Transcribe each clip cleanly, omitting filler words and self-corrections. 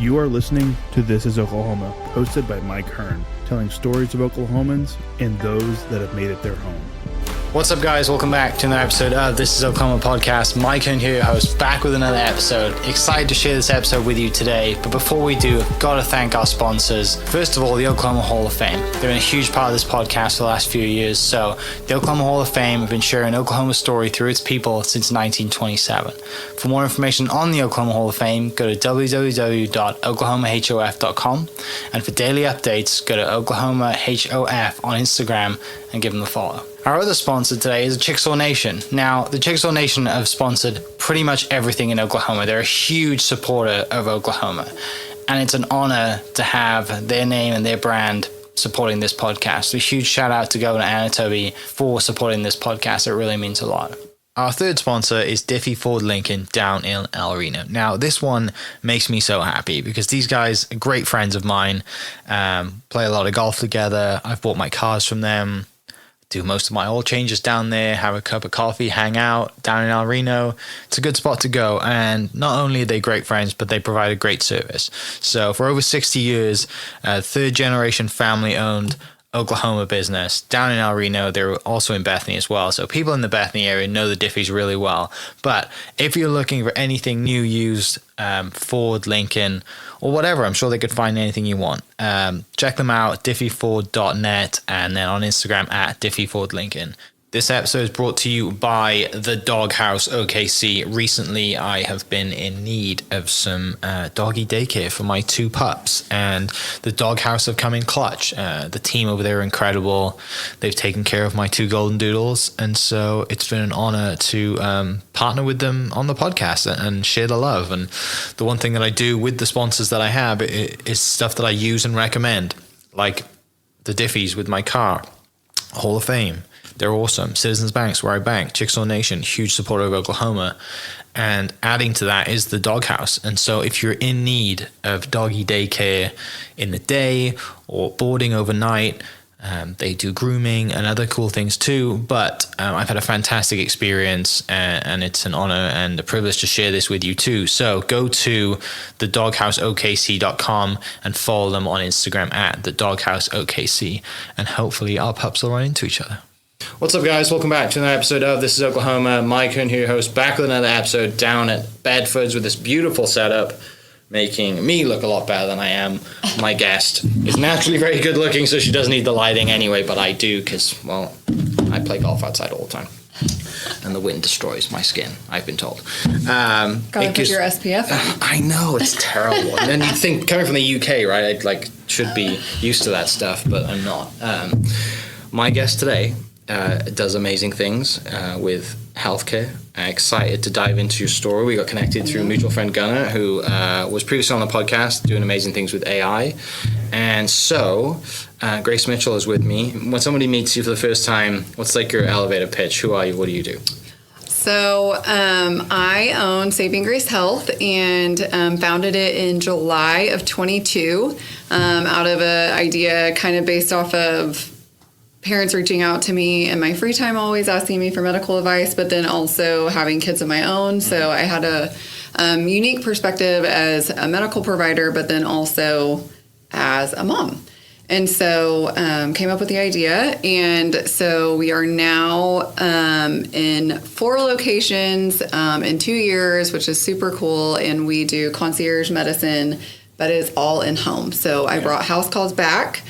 You are listening to This is Oklahoma, hosted by Mike Hearn, telling stories of Oklahomans and those that have made it their home. What's up, guys? Welcome back to another episode of This is Oklahoma podcast. Mike Hearn here, host, back with another episode. Excited to share this episode with you today. But before we do, I've got to thank our sponsors. First of all, the Oklahoma Hall of Fame. They've been a huge part of this podcast for the last few years. So the Oklahoma Hall of Fame have been sharing Oklahoma's story through its people since 1927. For more information on the Oklahoma Hall of Fame, go to www.oklahomahof.com. And for daily updates, go to oklahomahof on Instagram and give them a follow. Our other sponsor today is Chickasaw Nation. Now, the Chickasaw Nation have sponsored pretty much everything in Oklahoma. They're a huge supporter of Oklahoma, and it's an honor to have their name and their brand supporting this podcast. So a huge shout out to Governor Anatoby for supporting this podcast. It really means a lot. Our third sponsor is Diffie Ford Lincoln down in El Reno. Now, this one makes me so happy because these guys are great friends of mine, play a lot of golf together. I've bought my cars from them, do most of my oil changes down there, have a cup of coffee, hang out down in El Reno. It's a good spot to go. And not only are they great friends, but they provide a great service. So for over 60 years, third generation family owned Oklahoma business down in El Reno. They're also in Bethany as well. So people in the Bethany area know the Diffies really well. But if you're looking for anything new, used, Ford, Lincoln, or whatever, I'm sure they could find anything you want. Check them out, diffieford.net, and then on Instagram at diffiefordlincoln. This episode is brought to you by the Doghouse OKC. Recently, I have been in need of some doggy daycare for my two pups, and the Doghouse have come in clutch. The team over there are incredible. They've taken care of my two golden doodles, and so it's been an honor to partner with them on the podcast and share the love. And the one thing that I do with the sponsors that I have is stuff that I use and recommend, like the Diffies with my car, Hall of Fame. They're awesome. Citizens Banks, where I bank. Chickasaw Nation, huge supporter of Oklahoma. And adding to that is the Doghouse. And so if you're in need of doggy daycare in the day or boarding overnight, they do grooming and other cool things too. But I've had a fantastic experience, and it's an honor and a privilege to share this with you too. So go to thedogHouseOKC.com and follow them on Instagram at thedogHouseOKC. And hopefully our pups will run into each other. What's up, guys? Welcome back to another episode of This is Oklahoma. Mike Hearn here, host, back with another episode down at Bedford's with this beautiful setup, making me look a lot better than I am. My guest is naturally very good looking, so she doesn't need the lighting anyway, but I do because, well, I play golf outside all the time. And the wind destroys my skin, I've been told. Gotta put your SPF on. I know, it's terrible. And then you'd think, coming from the UK, right, I should be used to that stuff, but I'm not. My guest today does amazing things with healthcare. Excited to dive into your story. We got connected through a mutual friend, Gunnar, who was previously on the podcast doing amazing things with AI. And so Grace Mitchell is with me. When somebody meets you for the first time, what's like your elevator pitch? Who are you? What do you do? So I own Saving Grace Health and founded it in July of 22 out of an idea kind of based off of parents reaching out to me in my free time, always asking me for medical advice, but then also having kids of my own. So I had a unique perspective as a medical provider, but then also as a mom. And so came up with the idea. And so we are now in 4 locations in 2 years, which is super cool. And we do concierge medicine, but it's all in home. So I brought house calls back,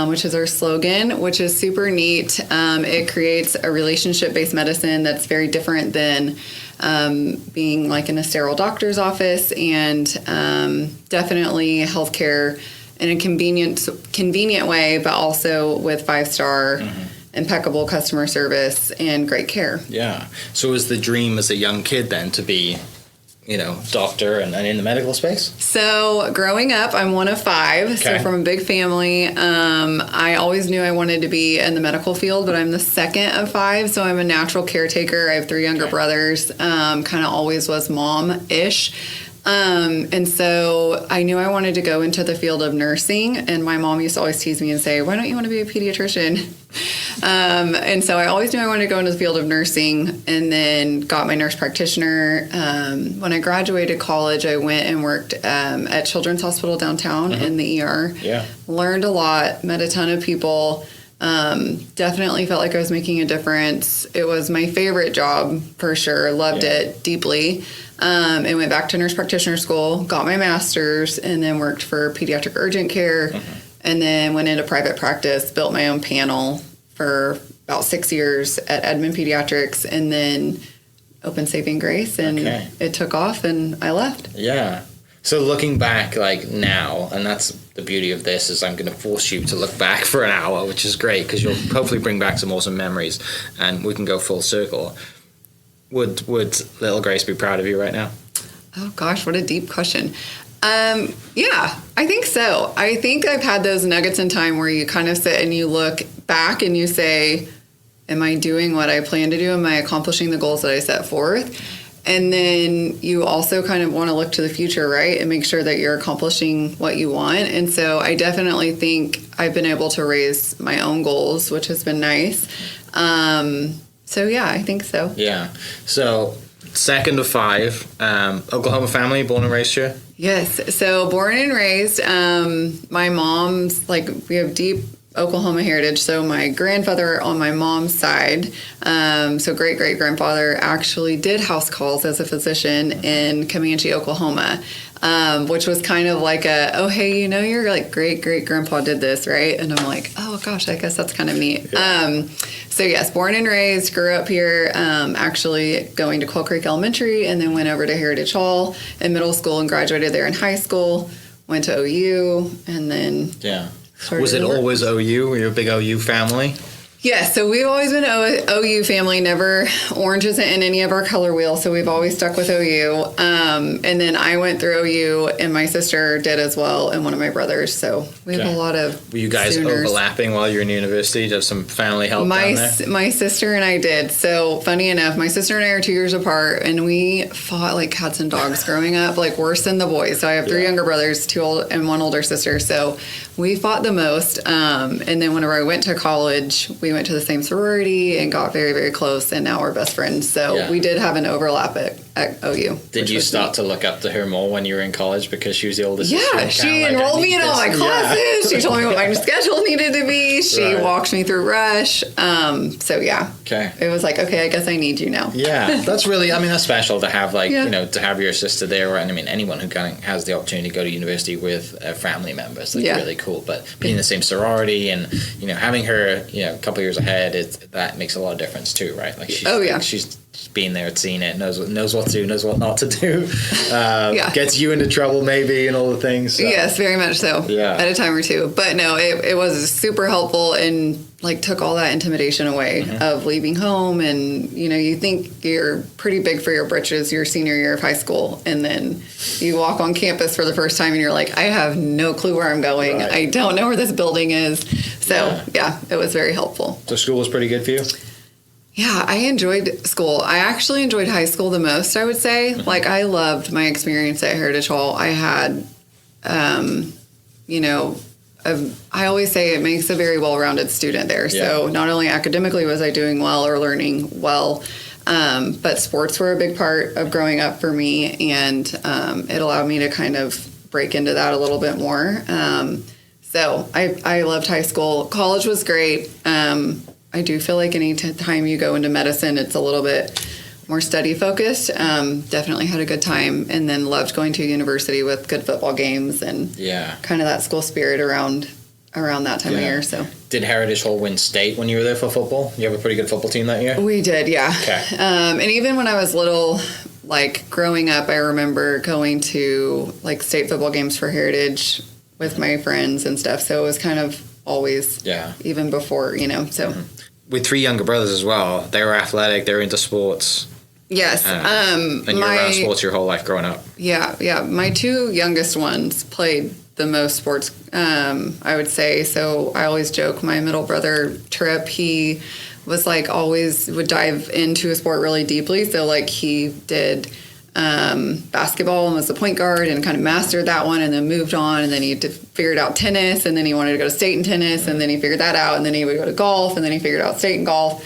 which is our slogan, which is super neat. It creates a relationship-based medicine that's very different than being like in a sterile doctor's office, and definitely healthcare in a convenient way, but also with 5-star impeccable customer service and great care. Yeah. So was the dream as a young kid then to be, doctor and in the medical space? So growing up, I'm one of 5, so from a big family. I always knew I wanted to be in the medical field, but I'm the second of 5, so I'm a natural caretaker. I have 3 younger brothers, kind of always was mom-ish. And so I knew I wanted to go into the field of nursing, and my mom used to always tease me and say, why don't you want to be a pediatrician? And so I always knew I wanted to go into the field of nursing, and then got my nurse practitioner. When I graduated college, I went and worked at Children's Hospital downtown in the ER. Yeah. Learned a lot, met a ton of people. Definitely felt like I was making a difference. It was my favorite job for sure. Loved it deeply. And went back to nurse practitioner school, got my master's, and then worked for pediatric urgent care. And then went into private practice, built my own panel for about 6 years at Edmond Pediatrics, and then opened Saving Grace, and it took off, and I left. Yeah. So looking back, like now, and that's the beauty of this, is I'm going to force you to look back for an hour, which is great because you'll hopefully bring back some awesome memories, and we can go full circle. Would little Grace be proud of you right now? Oh gosh, what a deep question. Yeah, I think so. I think I've had those nuggets in time where you kind of sit and you look back and you say, am I doing what I plan to do? Am I accomplishing the goals that I set forth? And then you also kind of want to look to the future, right? And make sure that you're accomplishing what you want. And so I definitely think I've been able to raise my own goals, which has been nice. So yeah, I think so. Yeah. So second of 5, Oklahoma family, born and raised here? Yes. So born and raised, my mom's, we have deep Oklahoma heritage. So my grandfather on my mom's side, so great-great-grandfather, actually did house calls as a physician in Comanche, Oklahoma, which was kind of like hey, your great-great-grandpa did this, right? And I'm like, oh gosh, I guess that's kind of neat. Yeah. So yes, born and raised, grew up here, actually going to Quail Creek Elementary, and then went over to Heritage Hall in middle school and graduated there in high school, went to OU, and then... Yeah. Was it always OU? Were you a big OU family? Yeah, so we've always been OU family. Never, orange isn't in any of our color wheel, so we've always stuck with OU. And then I went through OU, and my sister did as well, and one of my brothers. So we have a lot of Were you guys Sooners. Overlapping while you were in university? Did you have some family help down there? My sister and I did. So funny enough, my sister and I are 2 years apart, and we fought like cats and dogs growing up, like worse than the boys. So I have 3 younger brothers, 2 old and 1 older sister. So we fought the most. And then whenever I went to college, we went to the same sorority and got very, very close, and now we're best friends. So we did have an overlap at OU. Did you start to look up to her more when you were in college because she was the oldest sister? Yeah, she enrolled me in all my classes. She told me what my schedule needed to be. She walked me through Rush. So yeah. Okay. It was like, okay, I guess I need you now. Yeah, that's really, that's special to have to have your sister there. And anyone who kind of has the opportunity to go to university with a family member is really cool. But being in the same sorority and, having her, a couple years ahead, that makes a lot of difference too, right? Like she's been there, seen it, knows what to do, knows what not to do. Gets you into trouble maybe and all the things. So. Yes, very much so. Yeah. At a time or two. But no, it was super helpful and took all that intimidation away of leaving home. And, you think you're pretty big for your britches your senior year of high school. And then you walk on campus for the first time and you're like, I have no clue where I'm going. Right. I don't know where this building is. So yeah, it was very helpful. So school was pretty good for you? Yeah, I enjoyed school. I actually enjoyed high school the most, I would say. I loved my experience at Heritage Hall. I had, I always say it makes a very well-rounded student there. Yeah. So not only academically was I doing well or learning well, but sports were a big part of growing up for me, and it allowed me to kind of break into that a little bit more. So I loved high school. College was great. I do feel like any time you go into medicine, it's a little bit more study focused. Definitely had a good time, and then loved going to university with good football games and kind of that school spirit around that time of year. So did Heritage Hall win state when you were there for football? You have a pretty good football team that year? We did, yeah. Okay. And even when I was little, growing up, I remember going to state football games for Heritage with my friends and stuff. So it was kind of always, even before, so. With 3 younger brothers as well, they were athletic, they were into sports. Yes. And you were around sports your whole life growing up. Yeah. My 2 youngest ones played the most sports, I would say. So I always joke, my middle brother, Trip, he was always would dive into a sport really deeply. So he did basketball and was the point guard and kind of mastered that one, and then moved on, and then he figured out tennis, and then he wanted to go to state in tennis, and then he figured that out, and then he would go to golf, and then he figured out state in golf.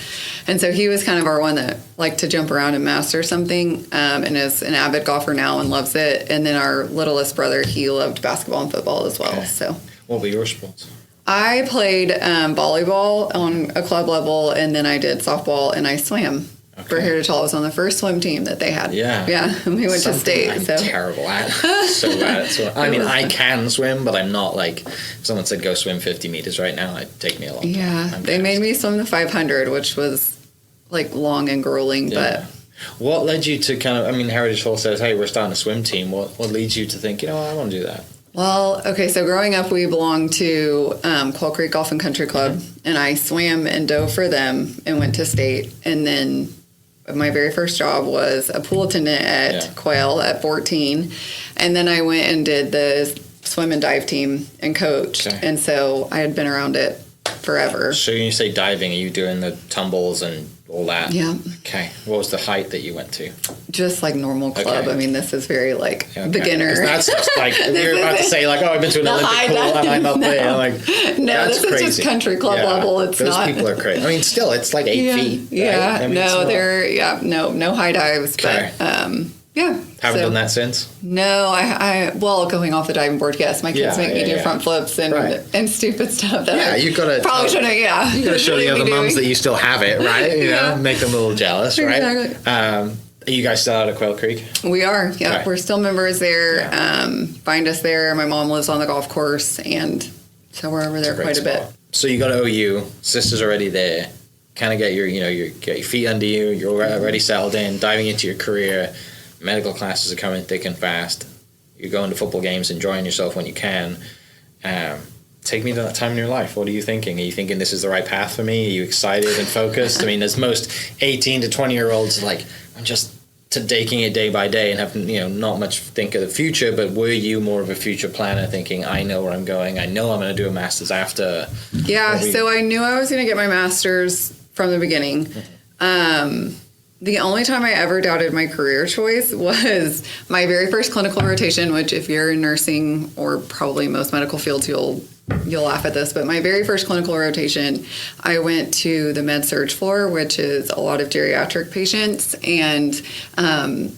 And so he was kind of our one that liked to jump around and master something, and is an avid golfer now and loves it. And then our littlest brother, he loved basketball and football as well. Okay. So What were your sports? I played volleyball on a club level, and then I did softball, and I swam. For Heritage Hall, I was on the first swim team that they had. Yeah, and we went to state. I'm terrible at. So bad at swim. I mean, I can swim, but I'm not like, if someone said go swim 50 meters right now, it'd take me a long time. Yeah, they made me swim the 500, which was like long and grueling, but... What led you to kind of, I mean, Heritage Hall says, hey, we're starting a swim team. What leads you to think, I want to do that? Well, okay, so growing up, we belonged to Quail Creek Golf and Country Club, and I swam and dove for them and went to state. And then my very first job was a pool attendant at Quail at 14. And then I went and did the swim and dive team and coached. Okay. And so I had been around it forever. So when you say diving, are you doing the tumbles and all that? Yeah. Okay. What was the height that you went to? Just like normal club. Okay. I mean, this is very beginner. That's just like, we were about to say I've been to an Olympic pool and I'm up there. No, this is just country club level. It's those not. Those people are crazy. I mean, still, it's like 8 feet. Right? Yeah. I mean, no high dives. Okay. But, Haven't done that since? No, well, going off the diving board, yes. My kids make me do front flips and stupid stuff that you've got to probably shouldn't, you got to show the other mums that you still have it, right? Make them a little jealous, right? Exactly. Are you guys still out at Quail Creek? We are, yeah. Okay. We're still members there. Yeah. Find us there. My mom lives on the golf course, and so we're over there quite a bit. So you got to OU, sister's already there, kind of get get your feet under you, you're already settled in, diving into your career. Medical classes are coming thick and fast. You're going to football games, enjoying yourself when you can. Take me to that time in your life. What are you thinking? Are you thinking this is the right path for me? Are you excited and focused? I mean, as most 18 to 20-year-olds, I'm just taking it day by day and have not much think of the future. But were you more of a future planner, thinking, I know where I'm going. I know I'm going to do a master's after. Yeah. So I knew I was going to get my master's from the beginning. Mm-hmm. The only time I ever doubted my career choice was my very first clinical rotation, which if you're in nursing or probably most medical fields, you'll laugh at this, but my very first clinical rotation, I went to the med surg floor, which is a lot of geriatric patients, and I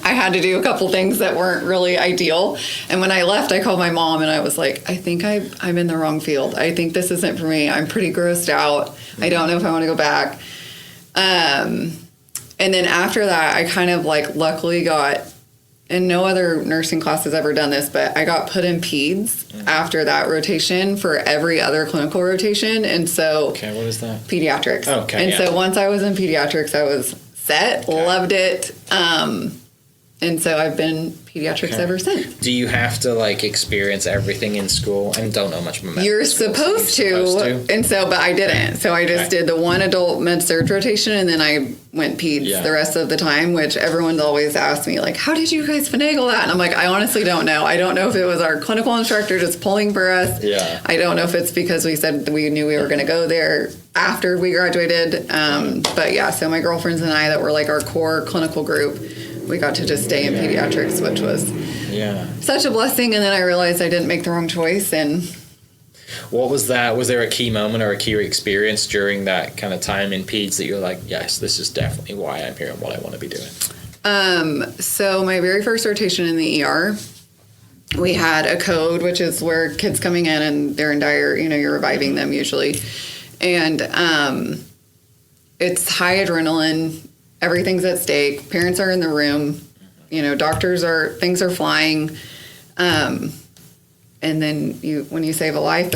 had to do a couple things that weren't really ideal. And when I left, I called my mom and I was like, I think I'm in the wrong field. I think this isn't for me. I'm pretty grossed out. I don't know if I want to go back. And then after that, I kind of luckily got, and no other nursing class has ever done this, but I got put in peds after that rotation for every other clinical rotation. And so. Okay, what is that? Pediatrics. Okay. And so once I was in pediatrics, I was set, loved it. And so I've been pediatrics ever since. Do you have to experience everything in school? I don't know much about medical. You're supposed to. And so, but I didn't. So I just did the one adult med surg rotation, and then I went peds the rest of the time, which everyone's always asked me, how did you guys finagle that? And I'm like, I honestly don't know. I don't know if it was our clinical instructor just pulling for us. Yeah. I don't know if it's because we said we knew we were going to go there after we graduated. But yeah, so my girlfriends and I that were our core clinical group, we got to just stay in pediatrics, which was such a blessing. And then I realized I didn't make the wrong choice. And what was that? Was there a key moment or a key experience during that kind of time in peds that you're like, yes, this is definitely why I'm here and what I want to be doing? So my very first rotation in the ER, we had a code, which is where kids coming in and they're in dire, you're reviving them usually. And it's high adrenaline. Everything's at stake. Parents are in the room. Things are flying. And then when you save a life,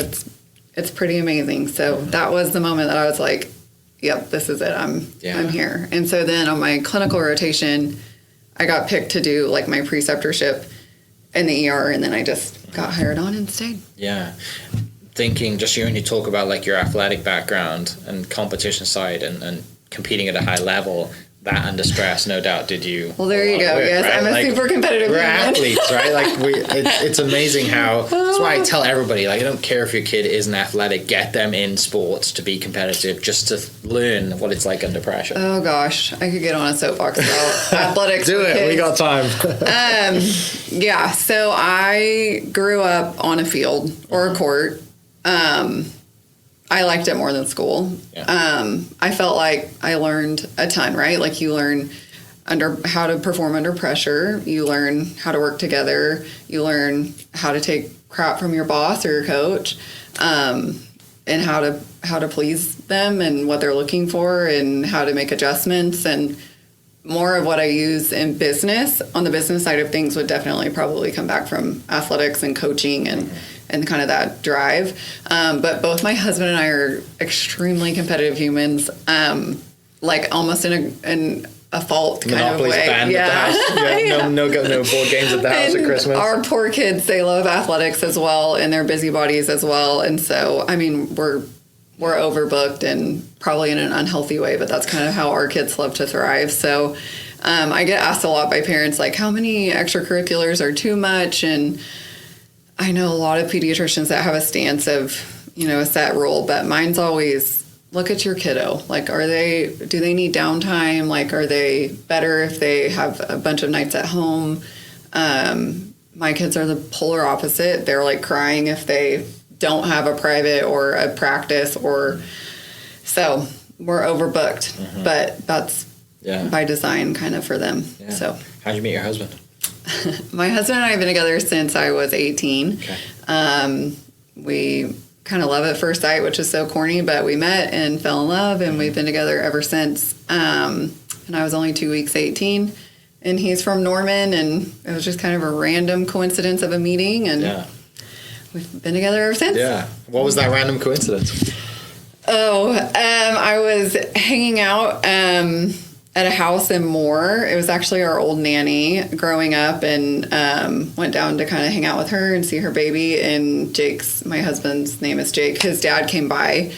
it's pretty amazing. So that was the moment that I was like, yep, this is it. I'm here. And so then on my clinical rotation, I got picked to do my preceptorship in the ER, and then I just got hired on and stayed. Yeah. Thinking, just hearing you talk about your athletic background and competition side and competing at a high level, that under stress, no doubt, did you. Well, there you go. Yes, right? I'm a super competitive We're human. athletes, right? Like it's amazing how. That's why I tell everybody, like, I don't care if your kid isn't athletic, get them in sports to be competitive, just to learn what it's like under pressure. Oh gosh, I could get on a soapbox about athletics. Do it. Kids. We got time. Yeah. So I grew up on a field or a court. I liked it more than school. Yeah. I felt like I learned a ton, right? Like you learn how to perform under pressure. You learn how to work together. You learn how to take crap from your boss or your coach, and how to please them and what they're looking for and how to make adjustments. And more of what I use in business, on the business side of things, would definitely probably come back from athletics and coaching and kind of that drive. But both my husband and I are extremely competitive humans, like almost in a fault kind Monopoly's of way. banned at the house. Yeah, yeah. No board games at the house at Christmas. Our poor kids, they love athletics as well, and they're busybodies as well. And so, I mean, we're overbooked and probably in an unhealthy way, but that's kind of how our kids love to thrive. So I get asked a lot by parents, like, how many extracurriculars are too much? And I know a lot of pediatricians that have a stance of, a set rule, but mine's always look at your kiddo. Like, do they need downtime? Like, are they better if they have a bunch of nights at home? My kids are the polar opposite. They're like crying if they don't have a private or a practice, so we're overbooked, but that's by design kind of for them. Yeah. So how'd you meet your husband? My husband and I have been together since I was 18. Okay. We kind of love at first sight, which is so corny, but we met and fell in love, and we've been together ever since. And I was only 2 weeks 18, and he's from Norman, and it was just kind of a random coincidence of a meeting, and we've been together ever since. Yeah. What was that random coincidence? I was hanging out at a house in Moore. It was actually our old nanny growing up, and went down to kind of hang out with her and see her baby. And my husband's name is Jake. His dad came by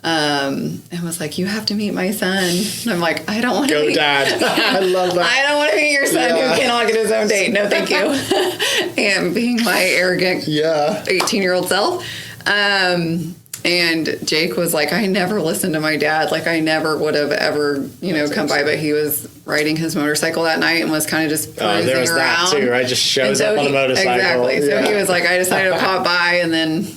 and was like, "You have to meet my son." And I'm like, "I don't want to meet Dad." I love that. I don't want to meet your son who cannot get his own date. No, thank you. And being my arrogant 18-year-old self. And Jake was like, I never listened to my dad. Like, I never would have ever, come by. But he was riding his motorcycle that night and was kind of just cruising there was around. That too, right? Just shows up on a motorcycle. Exactly. So he was like, I decided to pop by, and then,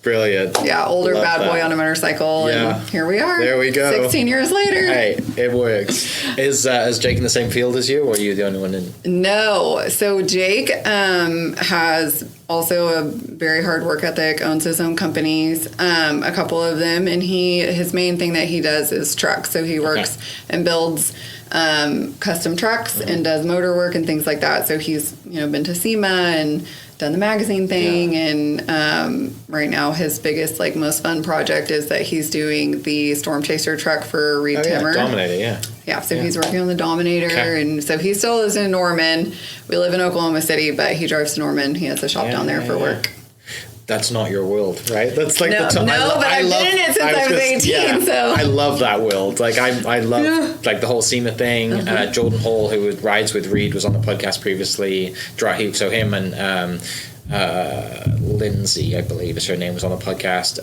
Brilliant. Yeah, older bad boy on a motorcycle, and here we are. There we go. 16 years later. Hey, it works. Is Jake in the same field as you, or are you the only one in? No. So Jake has also a very hard work ethic, owns his own companies, a couple of them, and his main thing that he does is trucks. So he works and builds custom trucks and does motor work and things like that. So he's been to SEMA and done the magazine thing, and right now his biggest, most fun project is that he's doing the Storm Chaser truck for Reed Timmer. Dominator, so he's working on the Dominator, and so he still lives in Norman. We live in Oklahoma City, but he drives to Norman. He has a shop down there for work. That's not your world, right? That's like but I've been in it since I was 18. So I love that world. Like I love the whole SEMA thing. Jordan Hall, who rides with Reed, was on the podcast previously. So him and Lindsay, I believe is her name, was on the podcast.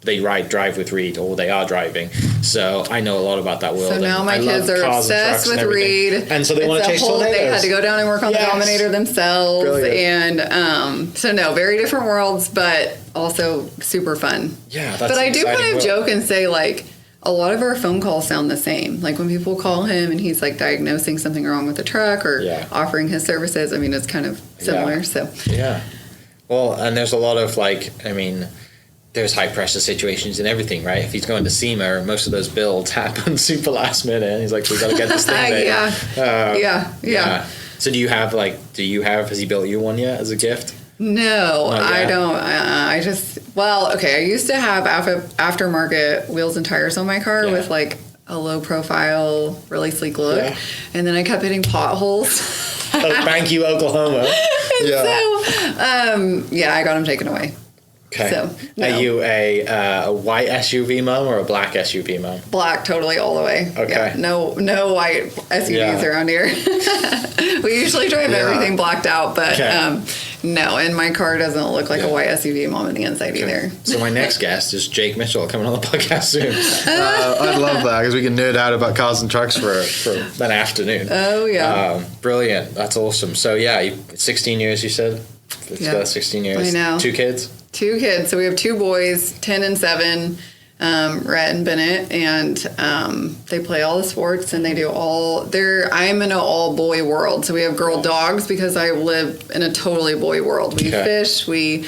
They drive with Reed, or they are driving. So I know a lot of that world. So now my kids are obsessed with Reed. And so they want to chase tornadoes. They had to go down and work on the Dominator themselves. Brilliant. And so very different worlds, but also super fun. Yeah, that's But I do kind of joke and say, a lot of our phone calls sound the same. Like when people call him and he's diagnosing something wrong with the truck or offering his services, I mean, it's kind of similar. Well, and there's a lot of there's high pressure situations and everything, right? If he's going to SEMA, most of those builds happen super last minute, and he's like, "We got to get this thing there." Yeah. So has he built you one yet as a gift? No, I don't. I used to have aftermarket wheels and tires on my car with a low profile, really sleek look, and then I kept hitting potholes. Thank you, Oklahoma. So, I got them taken away. Okay. So, no. Are you a white SUV mom or a black SUV mom? Black, totally, all the way. Okay. Yeah, no white SUVs around here. We usually drive everything blacked out, but no, and my car doesn't look like a white SUV mom on the inside either. So my next guest is Jake Mitchell, coming on the podcast soon. I'd love that, because we can nerd out about cars and trucks for an afternoon. Oh, yeah. Brilliant. That's awesome. So, 16 years, you said? Yeah. 16 years. I know. 2 kids? 2 kids. So we have 2 boys, 10 and 7, Rhett and Bennett, and they play all the sports, and they do I'm in an all boy world. So we have girl dogs because I live in a totally boy world. We fish, we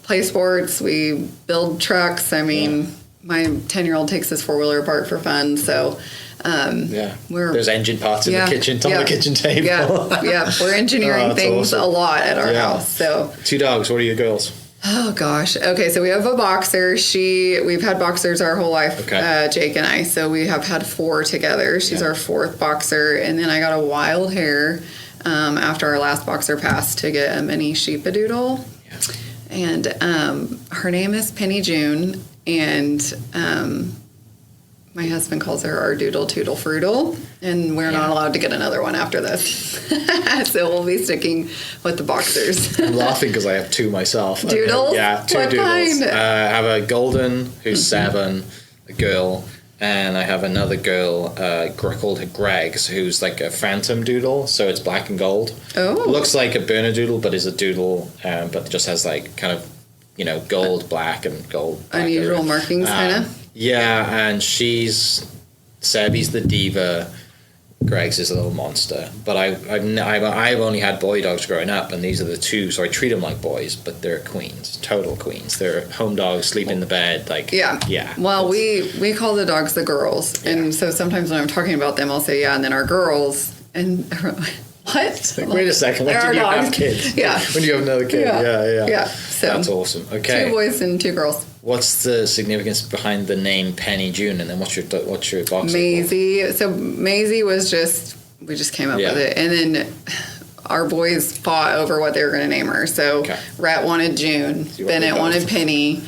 play sports, we build trucks. I mean, my 10-year-old takes his 4-wheeler apart for fun. So there's engine parts in the kitchen, on the kitchen table. Yeah, we're engineering things awesome. a lot at our house. So 2 dogs. What are your girls? Oh gosh. Okay, so we have a boxer. We've had boxers our whole life, Jake and I. So we have had 4 together. She's our 4th boxer, and then I got a wild hair after our last boxer passed to get a mini sheepadoodle, and her name is Penny June, and my husband calls her our doodle tootle fruitle, and we're not allowed to get another one after this. So we'll be sticking with the boxers. I'm laughing because I have 2 myself. Doodles? Yeah, 2 what doodles. Kind? I have a golden who's 7, a girl, and I have another girl called Greg's, who's like a phantom doodle, so it's black and gold. Oh. It looks like a Bernedoodle, but is a doodle, but just has like kind of gold, black, and gold. Unusual markings, kind of. Yeah, and Sebby's the diva, Greg's is a little monster. But I've only had boy dogs growing up, and these are the 2, so I treat them like boys, but they're queens, total queens. They're home dogs, sleep in the bed, Well, we call the dogs the girls, and so sometimes when I'm talking about them, I'll say and then our girls, and what? Wait a second, when do you have kids? Yeah. When do you have another kid? Yeah. So that's awesome. Okay. 2 boys and 2 girls. What's the significance behind the name Penny June, and then what's your boxer? Maisie. Called? So Maisie was we just came up with it, and then our boys fought over what they were going to name her. So Rat wanted June, Bennett wanted Penny,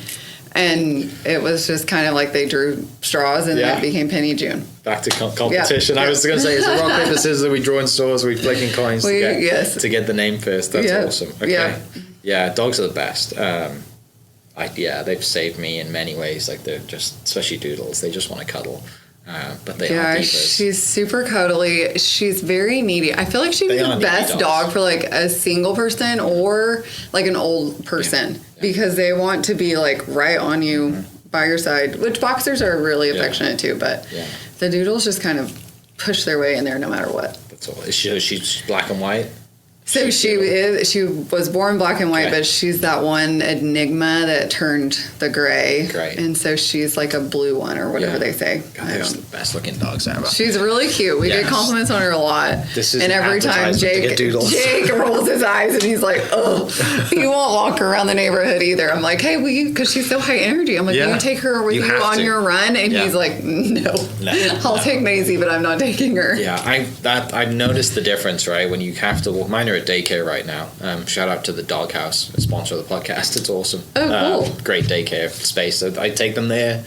and it was just kind of like they drew straws, and then it became Penny June. Back to competition. I was going to say, it's a rock, paper, scissors that we draw in stores, we flicking coins to get the name first. That's awesome. Okay. Yeah, dogs are the best. They've saved me in many ways. Like, they're just, especially doodles, they just want to cuddle. But they are divas. She's super cuddly. She's very needy. I feel like she'd be the best dog for like a single person or like an old person because they want to be like right on you by your side, which boxers are really affectionate too, but the doodles just kind of push their way in there no matter what. That's all. She's black and white? So she was born black and white, but she's that one enigma that turned the gray. And so she's like a blue one or whatever they say. God, they're the best looking dogs ever. She's really cute. We get compliments on her a lot. And every time Jake rolls his eyes and he's like, oh, he won't walk around the neighborhood either. I'm like, hey, will you? Because she's so high energy. I'm like, will you take her with you on your run? And he's like, no. I'll take Maisie, but I'm not taking her. Yeah, I've noticed the difference, right? When you have to walk. Mine are at daycare right now. Shout out to the Doghouse, a sponsor of the podcast. It's awesome. Oh, cool. Great daycare space. So I take them there,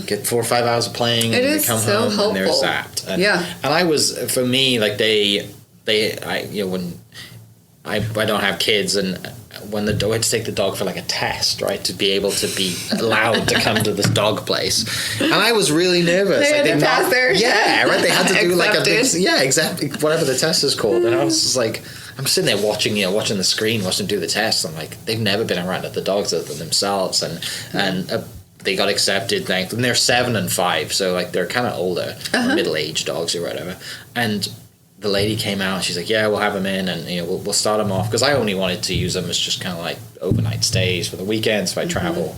get 4 or 5 hours of playing, and they come home helpful. and they're zapped. And I was, for me, like when I don't have kids, and when I had to take the dog for like a test, right, to be able to be allowed to come to this dog place, and I was really nervous. They had to pass their They had to do like a big, exactly, whatever the test is called, and I was just like, I'm sitting there watching the screen, watching them do the test. I'm like, they've never been around other dogs other than themselves, and they got accepted. Like, and they're 7 and 5, so like they're kind of older, middle-aged dogs or whatever, and the lady came out and she's like, yeah, we'll have them in, and we'll start them off, because I only wanted to use them as just kind of like overnight stays for the weekends if I travel.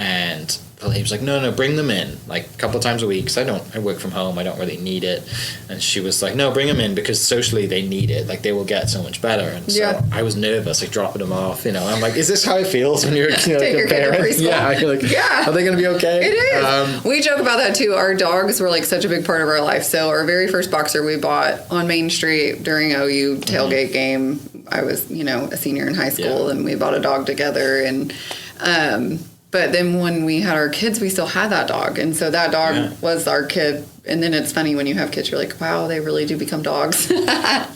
And the lady was like, no, bring them in like a couple of times a week, because I work from home, I don't really need it. And she was like, no, bring them in, because socially they need it, like they will get so much better. And so I was nervous, like dropping them off, I'm like, is this how it feels when you're like a parent? You're like, are they gonna be okay? It is. We joke about that too. Our dogs were like such a big part of our life. So our very first boxer we bought on Main Street during OU tailgate game. I was a senior in high school, and we bought a dog together, and But then when we had our kids, we still had that dog. And so that dog was our kid. And then it's funny when you have kids, you're like, wow, they really do become dogs. But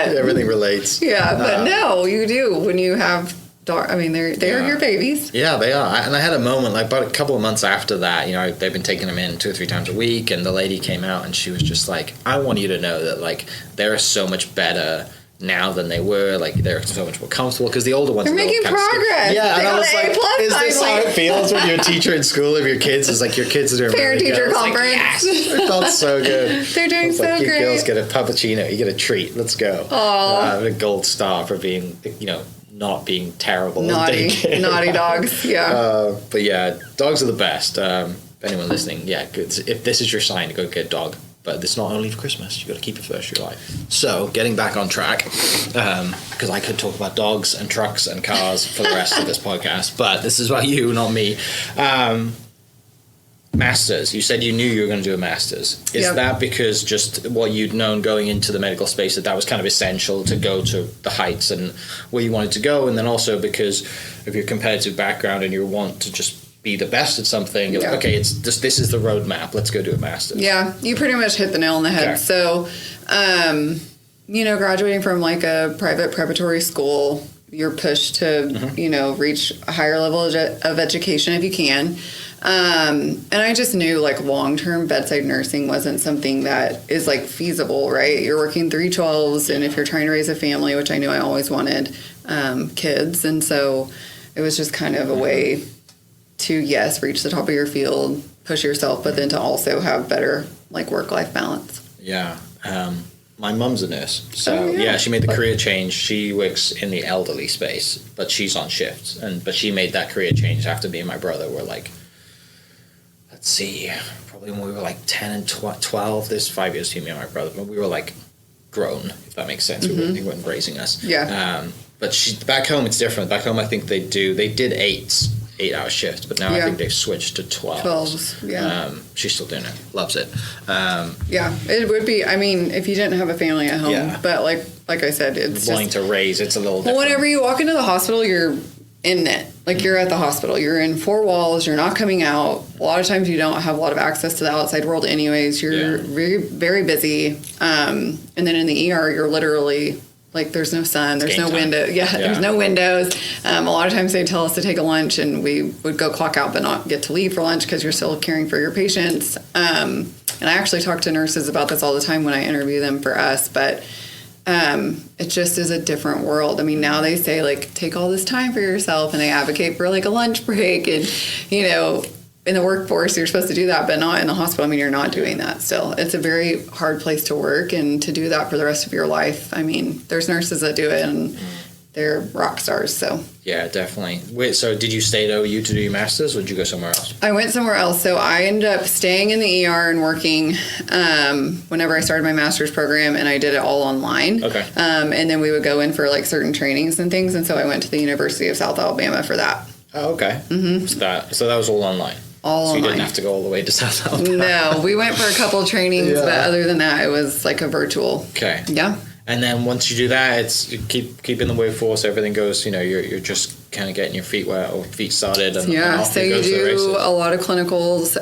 everything relates. Yeah, but no, you do when you have dog. I mean, they're your babies. Yeah, they are. And I had a moment, like about a couple of months after that, you know, they've been taking them in 2 or 3 times a week, and the lady came out and she was just like, I want you to know that like they're so much better now than they were. Like they're so much more comfortable because the older ones are making progress. Yeah, they and I was like, is this how it feels when you're a teacher in school of your kids? Is like your kids are doing parent really teacher good. conference. Like, yes, it felt so good. They're doing so like, great. You girls get a puppuccino, you get a treat. Let's go. A gold star for being, you know, not being terrible. Naughty dogs. Yeah. But yeah, dogs are the best. Anyone listening, yeah, good. If this is your sign to go get a dog. But it's not only for Christmas. You've got to keep it first of your life. So, getting back on track, because I could talk about dogs and trucks and cars for the rest of this podcast, but this is about you, not me. Masters. You said you knew you were going to do a master's. Is that because just what you'd known going into the medical space, that was kind of essential to go to the heights and where you wanted to go? And then also because of your competitive background and your want to just be the best at something, like, okay, it's this is the roadmap, let's go do a master's. Yeah, you pretty much hit the nail on the head. Okay. So, you know, graduating from like a private preparatory school, you're pushed to, you know, reach a higher level of education if you can. And I just knew like long-term bedside nursing wasn't something that is like feasible, right? You're working 312s, and if you're trying to raise a family, which I knew I always wanted, kids. And so it was just kind of a way to, yes, reach the top of your field, push yourself, but then to also have better like work-life balance. Yeah. My mum's a nurse. So she made the career change. She works in the elderly space, but she's on shifts. But she made that career change after me and my brother were like, let's see, probably when we were like 10 and 12. There's 5 years to me and my brother, but we were like grown, if that makes sense. He wasn't raising us. Yeah. But back home, it's different. Back home, I think they did 8-hour shifts, but now I think they've switched to 12s. Yeah. She's still doing it. Loves it. Yeah, it would be, I mean, if you didn't have a family at home, but like I said, it's wanting to raise, it's a little different. Well, whenever you walk into the hospital, you're in it. Like you're at the hospital. You're in 4 walls. You're not coming out. A lot of times you don't have a lot of access to the outside world anyways. You're very, very busy. And then in the ER, you're literally... like there's no sun, there's no window. There's no windows. A lot of times they tell us to take a lunch, and we would go clock out but not get to leave for lunch because you're still caring for your patients. And I actually talk to nurses about this all the time when I interview them for us, but it just is a different world. I mean, now they say like take all this time for yourself, and they advocate for like a lunch break, and you know, in the workforce, you're supposed to do that, but not in the hospital. I mean, you're not doing that still. It's a very hard place to work, and to do that for the rest of your life. I mean, there's nurses that do it, and they're rock stars, so. Yeah, definitely. Wait, so did you stay at OU to do your master's, or did you go somewhere else? I went somewhere else. So I ended up staying in the ER and working whenever I started my master's program, and I did it all online. Okay. And then we would go in for like certain trainings and things, and so I went to the University of South Alabama for that. Oh, okay. Mm-hmm. So that was all online? So you didn't have to go all the way to South Alabama? No, we went for a couple trainings, but other than that, it was like a virtual. Okay. Yeah. And then once you do that, it's keeping the workforce, everything goes, you know, you're just kind of getting your feet wet or feet started. And so you do a lot of clinicals,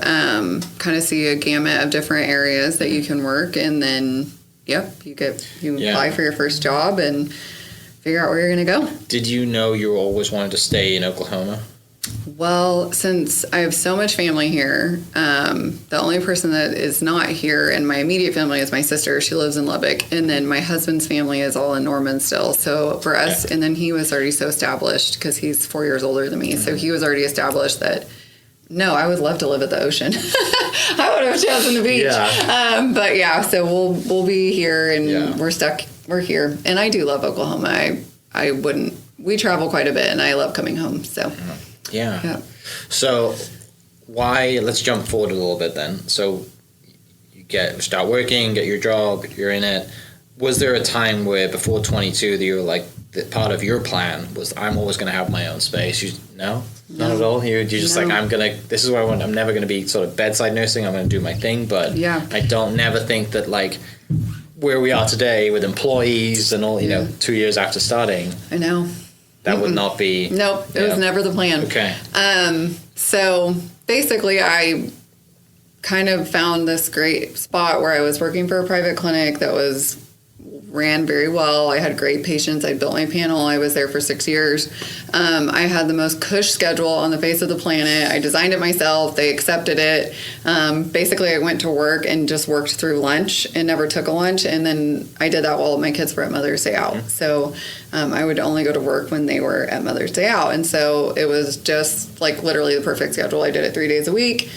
kind of see a gamut of different areas that you can work, and then, you apply for your first job and figure out where you're going to go. Did you know you always wanted to stay in Oklahoma? Well, since I have so much family here, the only person that is not here in my immediate family is my sister. She lives in Lubbock. And then my husband's family is all in Norman still. So for us, and then he was already so established because he's 4 years older than me. Mm-hmm. So he was already established that, no, I would love to live at the ocean. I would have chosen the beach. Yeah. But yeah, so we'll be here, and we're stuck. We're here. And I do love Oklahoma. We travel quite a bit, and I love coming home. So. Yeah. So let's jump forward a little bit then. So you start working, get your job, you're in it. Was there a time where before 22 that you were like, that part of your plan was, I'm always going to have my own space? No, not at all. You're just like, this is what I want. I'm never going to be sort of bedside nursing. I'm going to do my thing. But I don't never think that like where we are today with employees and all, 2 years after starting. I know. That would not be. Nope, it was never the plan. Okay. So basically, I kind of found this great spot where I was working for a private clinic that ran very well. I had great patients. I built my panel. I was there for 6 years. I had the most cush schedule on the face of the planet. I designed it myself. They accepted it. Basically, I went to work and just worked through lunch and never took a lunch. And then I did that while my kids were at Mother's Day out. So I would only go to work when they were at Mother's Day out. And so it was just like literally the perfect schedule. I did it 3 days a week.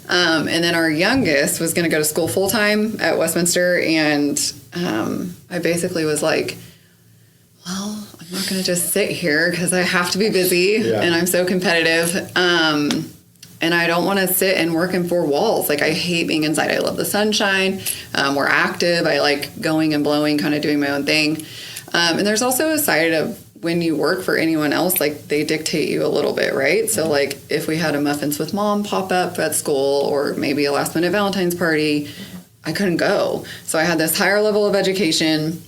And then our youngest was going to go to school full time at Westminster. And I basically was like, well, I'm not going to just sit here because I have to be busy and I'm so competitive. And I don't want to sit and work in four walls. Like, I hate being inside. I love the sunshine. We're active. I like going and blowing, kind of doing my own thing. And there's also a side of when you work for anyone else, like, they dictate you a little bit, right? So, like, if we had a Muffins with Mom pop up at school or maybe a last minute Valentine's party, I couldn't go. So I had this higher level of education,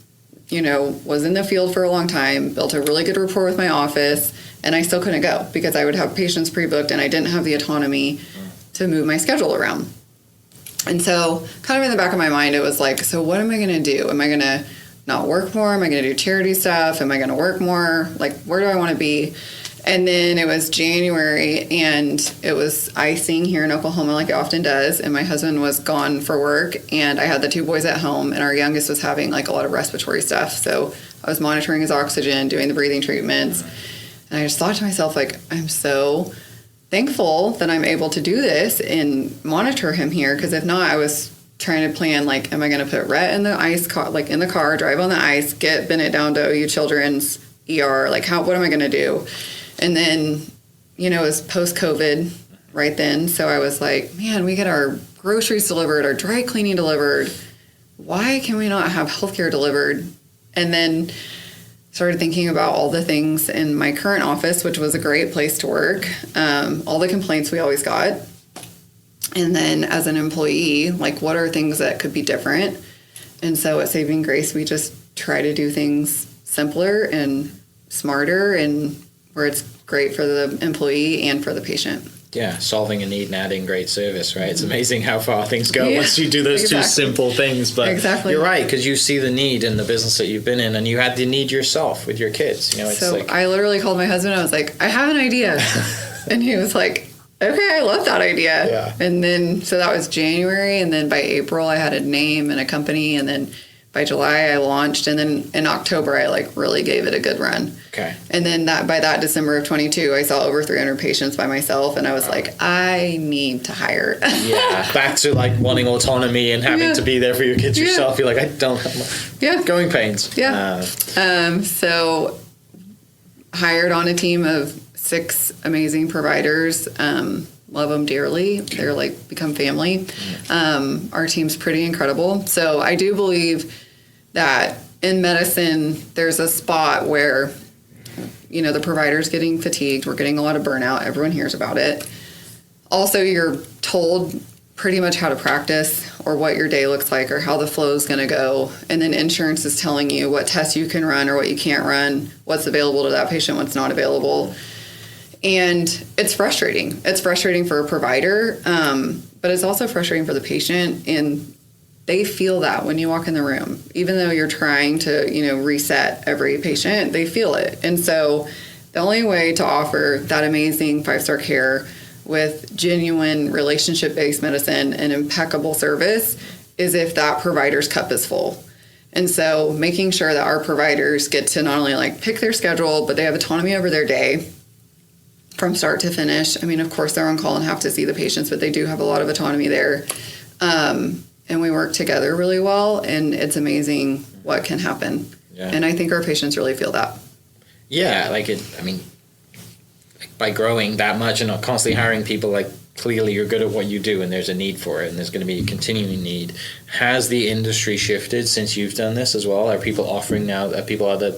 was in the field for a long time, built a really good rapport with my office, and I still couldn't go because I would have patients pre-booked and I didn't have the autonomy to move my schedule around. And so kind of in the back of my mind, it was like, so what am I going to do? Am I going to not work more? Am I going to do charity stuff? Am I going to work more? Like, where do I want to be? And then it was January, and it was icing here in Oklahoma like it often does, and my husband was gone for work, and I had the two boys at home, and our youngest was having like a lot of respiratory stuff. So I was monitoring his oxygen, doing the breathing treatments, and I just thought to myself, like, I'm so thankful that I'm able to do this and monitor him here, because if not, I was trying to plan, like, am I going to put Rhett in the ice car, like in the car, drive on the ice, get Bennett down to OU Children's ER, like, what am I going to do? And then, it was post-COVID right then. So I was like, man, we get our groceries delivered, our dry cleaning delivered. Why can we not have healthcare delivered? And then started thinking about all the things in my current office, which was a great place to work, all the complaints we always got. And then as an employee, like, what are things that could be different? And so at Saving Grace, we just try to do things simpler and smarter, and where it's great for the employee and for the patient. Yeah, solving a need and adding great service, right? It's amazing how far things go once you do those two simple things. But you're right, because you see the need in the business that you've been in, and you had the need yourself with your kids. It's so I literally called my husband. I was like, I have an idea. And he was like, okay, I love that idea. Yeah. And then, so that was January. And then by April, I had a name and a company. And then by July, I launched. And then in October, I really gave it a good run. Okay. And then by that December of 22, I saw over 300 patients by myself. And I was like, I need to hire. Yeah. Back to wanting autonomy and having to be there for your kids yourself. You're like, I don't have growing pains. Yeah. So hired on a team of 6 amazing providers. Love them dearly. They're become family. Our team's pretty incredible. So I do believe that in medicine, there's a spot where, the provider's getting fatigued. We're getting a lot of burnout. Everyone hears about it. Also, you're told pretty much how to practice or what your day looks like or how the flow is going to go. And then insurance is telling you what tests you can run or what you can't run, what's available to that patient, what's not available. And it's frustrating. It's frustrating for a provider, but it's also frustrating for the patient. And they feel that when you walk in the room, even though you're trying to, reset every patient, they feel it. And so the only way to offer that amazing 5-star care with genuine relationship-based medicine and impeccable service is if that provider's cup is full. And so making sure that our providers get to not only pick their schedule, but they have autonomy over their day from start to finish. I mean, of course, they're on call and have to see the patients, but they do have a lot of autonomy there. And we work together really well, and it's amazing what can happen. Yeah. And I think our patients really feel that. Yeah, by growing that much and not constantly hiring people, clearly you're good at what you do and there's a need for it and there's going to be a continuing need. Has the industry shifted since you've done this as well? Are people offering now, people other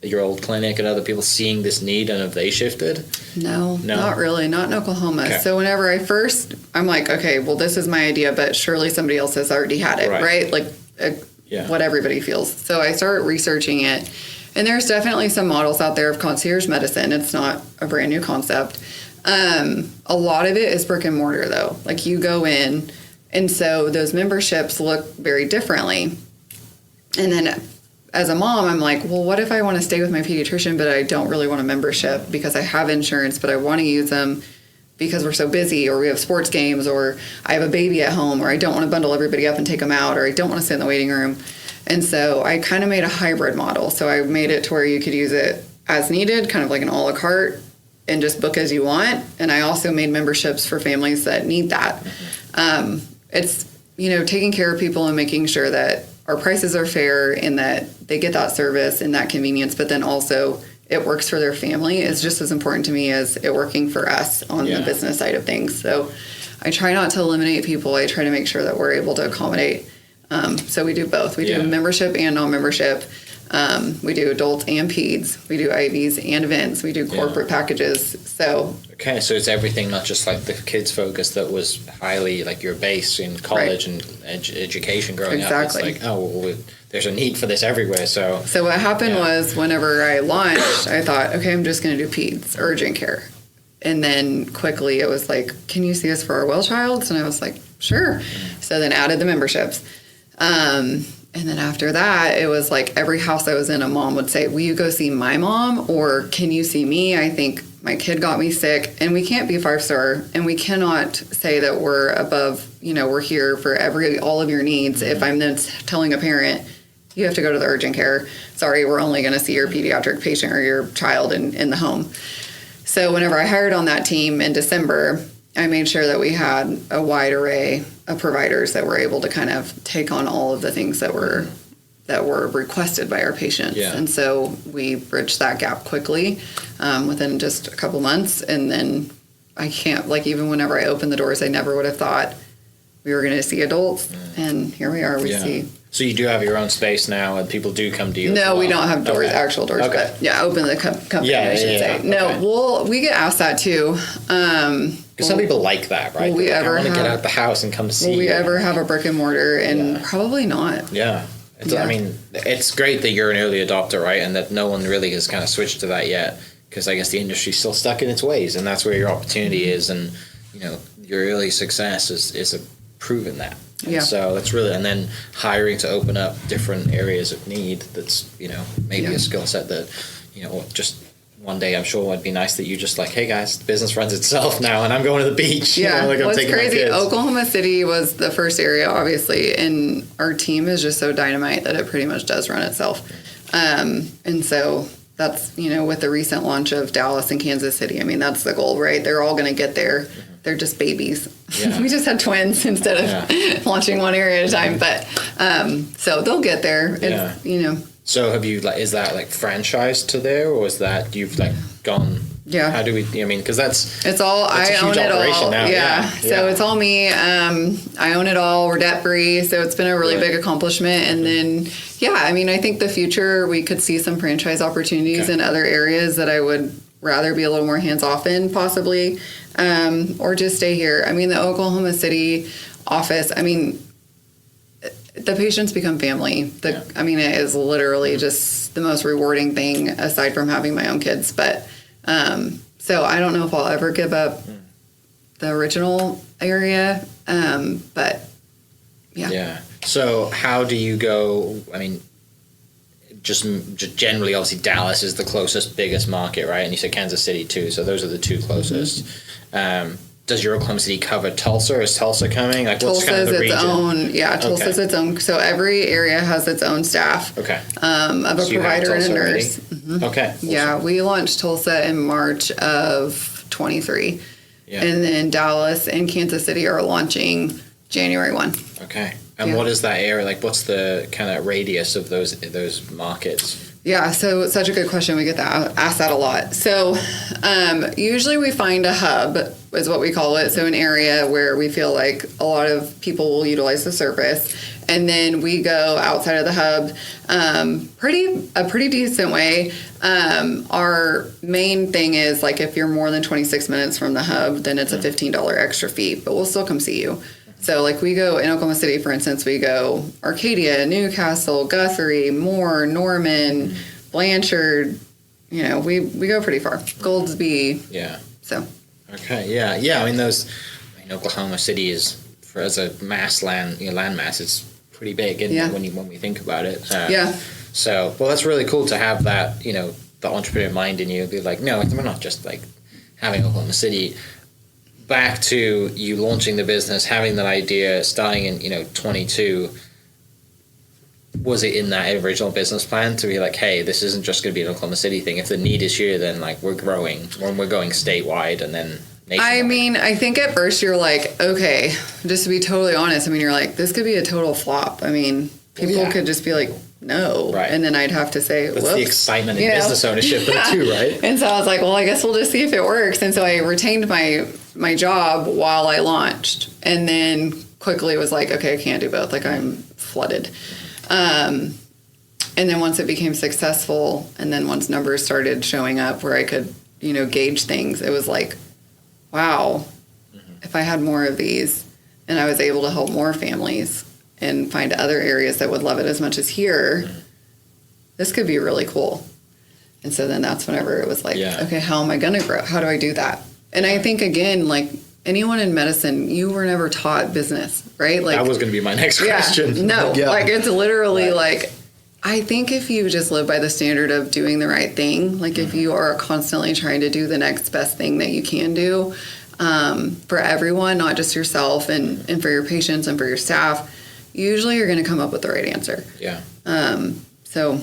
your old clinic and other people seeing this need, and have they shifted? No, not really, not in Oklahoma. Okay. So whenever I'm like, okay, well, this is my idea, but surely somebody else has already had it, right? What everybody feels. So I start researching it, And there's definitely some models out there of concierge medicine. It's not a brand new concept. A lot of it is brick and mortar, though. Like, you go in, and so those memberships look very differently. And then as a mom, I'm like, well, what if I want to stay with my pediatrician, but I don't really want a membership because I have insurance, but I want to use them because we're so busy, or we have sports games, or I have a baby at home, or I don't want to bundle everybody up and take them out, or I don't want to sit in the waiting room. And so I kind of made a hybrid model. So I made it to where you could use it as needed, kind of like an a la carte, and just book as you want. And I also made memberships for families that need that. It's, taking care of people and making sure that our prices are fair and that they get that service and that convenience, but then also it works for their family is just as important to me as it working for us on the business side of things. So I try not to eliminate people. I try to make sure that we're able to accommodate. So we do both. We do membership and non-membership. We do adults and peds. We do IVs and events. We do corporate packages. So okay, so it's everything, not just like the kids focus that was highly like your base in college and education growing up. It's like, there's a need for this everywhere. So what happened was, whenever I launched, I thought, okay, I'm just going to do peds, urgent care. And then quickly it was like, can you see us for our well childs? And I was like, sure. So then added the memberships. And then after that, it was like every house I was in, a mom would say, will you go see my mom? Or can you see me? I think my kid got me sick. And we can't be 5-star. And we cannot say that we're above, we're here for all of your needs. If I'm then telling a parent, you have to go to the urgent care. Sorry, we're only going to see your pediatric patient or your child in the home. So whenever I hired on that team in December, I made sure that we had a wide array of providers that were able to kind of take on all of the things that were requested by our patients. Yeah. And so we bridged that gap quickly within just a couple months. And then even whenever I opened the doors, I never would have thought we were going to see adults. And here we are. We see. So you do have your own space now, and people do come to you? No, we don't have doors, actual doors, but open the company, I should say. No, we get asked that too. Because some people like that, right? Will we ever want to get out of the house and come to see you? Will we ever have a brick and mortar? And probably not. Yeah. I mean, it's great that you're an early adopter, right? And that no one really has kind of switched to that yet, because I guess the industry's still stuck in its ways, and that's where your opportunity is. And, your early success is proven that. And so that's really, and then hiring to open up different areas of need. That's, maybe a skill set that, just one day I'm sure it'd be nice that you just like, hey guys, the business runs itself now and I'm going to the beach. Yeah. I'm What's taking crazy, my kids. Oklahoma City was the first area, obviously, and our team is just so dynamite that it pretty much does run itself. And so that's, with the recent launch of Dallas and Kansas City, I mean, that's the goal, right? They're all going to get there. They're just babies. Yeah. We just had twins instead of launching one area at a time. But so they'll get there. It's, So have you, is that franchised to there, or is that you've gone? Yeah. How do we? Because it's all I own it all. Now. Yeah. So it's all me. I own it all. We're debt free. So it's been a really big accomplishment. And then I think the future we could see some franchise opportunities in other areas that I would rather be a little more hands off in, possibly, or just stay here. I mean, the Oklahoma City office. I mean, the patients become family. I mean, it is literally just the most rewarding thing aside from having my own kids. But so I don't know if I'll ever give up the original area. But yeah. So how do you go? I mean, just generally, obviously, Dallas is the closest, biggest market, right? And you said Kansas City too. So those are the two closest. Does your Oklahoma City cover Tulsa? Or is Tulsa coming? What's kind of the region? Tulsa's its own. So every area has its own staff. Okay. Of a provider and a nurse. Mm-hmm. Okay. Awesome. Yeah, we launched Tulsa in March of 23. Yeah. And then Dallas and Kansas City are launching January 1. Okay. And what is that area? What's the kind of radius of those markets? Yeah, so it's such a good question. We get asked that a lot. So usually we find a hub, is what we call it. So an area where we feel like a lot of people will utilize the service. And then we go outside of the hub a pretty decent way. Our main thing is, if you're more than 26 minutes from the hub, then it's a $15 extra fee, but we'll still come see you. So we go in Oklahoma City, for instance, we go Arcadia, Newcastle, Guthrie, Moore, Norman, Blanchard, we go pretty far. Goldsby. Yeah. So. Okay. Yeah. I mean, Oklahoma City is, as a land mass, it's pretty big, when we think about it. So, well, that's really cool to have that, the entrepreneur mind in you. Be like, no, we're not just like having Oklahoma City. Back to you launching the business, having that idea, starting in 22. Was it in that original business plan to be like, hey, this isn't just going to be an Oklahoma City thing? If the need is here, then like we're growing, when we're going statewide and then nationwide. I mean, I think at first you're like, okay, just to be totally honest, I mean, you're like, this could be a total flop. I mean, people could just be like, no. Right. And then I'd have to say, that's the excitement in business ownership too, right? And so I was like, well, I guess we'll just see if it works. And so I retained my job while I launched, and then quickly was like, okay, I can't do both. Like, I'm flooded. And then once it became successful, and then once numbers started showing up where I could, gauge things, it was like, wow, if I had more of these and I was able to help more families and find other areas that would love it as much as here, this could be really cool. And so then that's whenever it was like, okay, how am I going to grow? How do I do that? And I think, again, like anyone in medicine, you were never taught business, right? Like, that was going to be my next question. No, like it's literally like, I think if you just live by the standard of doing the right thing, like if you are constantly trying to do the next best thing that you can do for everyone, not just yourself and for your patients and for your staff, usually you're going to come up with the right answer. Yeah. So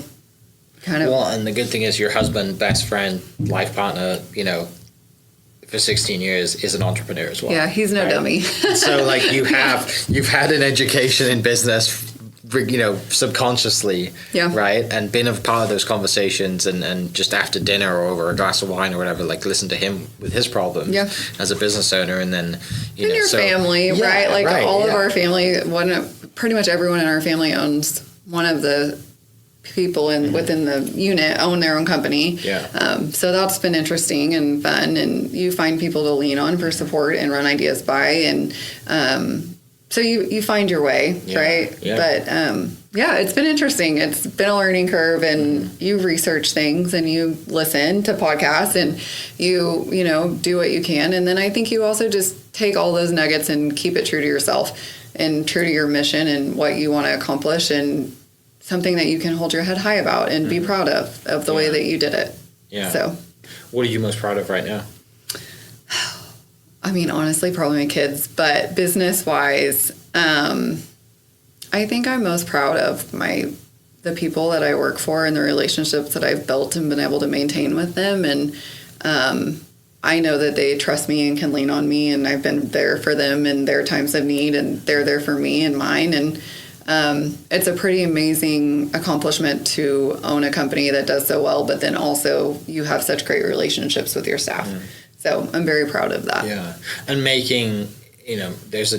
kind of. Well, and the good thing is your husband, best friend, life partner, for 16 years is an entrepreneur as well. Yeah, he's no dummy. So like you've had an education in business, subconsciously, right? And been a part of those conversations and just after dinner or over a glass of wine or whatever, like listen to him with his problems as a business owner. And then, your family, right? Like all of our family, pretty much everyone in our family owns one of the people within the unit own their own company. So that's been interesting and fun, and you find people to lean on for support and run ideas by, and so you find your way, right? But it's been interesting. It's been a learning curve, and you research things and you listen to podcasts and you do what you can, and then I think you also just take all those nuggets and keep it true to yourself and true to your mission and what you want to accomplish, and something that you can hold your head high about and be proud of the way that you did it. Yeah. So, what are you most proud of right now? I mean, honestly, probably my kids, but business-wise, I think I'm most proud of the people that I work for and the relationships that I've built and been able to maintain with them. And I know that they trust me and can lean on me, and I've been there for them in their times of need, and they're there for me and mine. And it's a pretty amazing accomplishment to own a company that does so well, but then also you have such great relationships with your staff. So I'm very proud of that. Yeah. And making, there's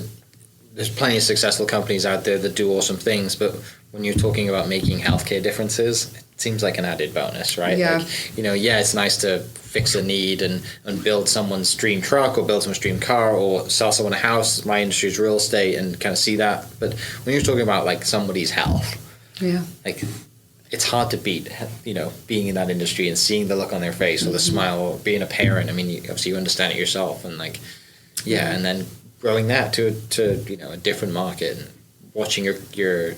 plenty of successful companies out there that do awesome things, but when you're talking about making healthcare differences, it seems like an added bonus, right? Yeah. Like, it's nice to fix a need and build someone's dream truck or build someone's dream car or sell someone a house. My industry is real estate, and kind of see that. But when you're talking about like somebody's health, like it's hard to beat, being in that industry and seeing the look on their face or the smile, or being a parent. I mean, obviously you understand it yourself, and like, and then growing that to a different market and watching your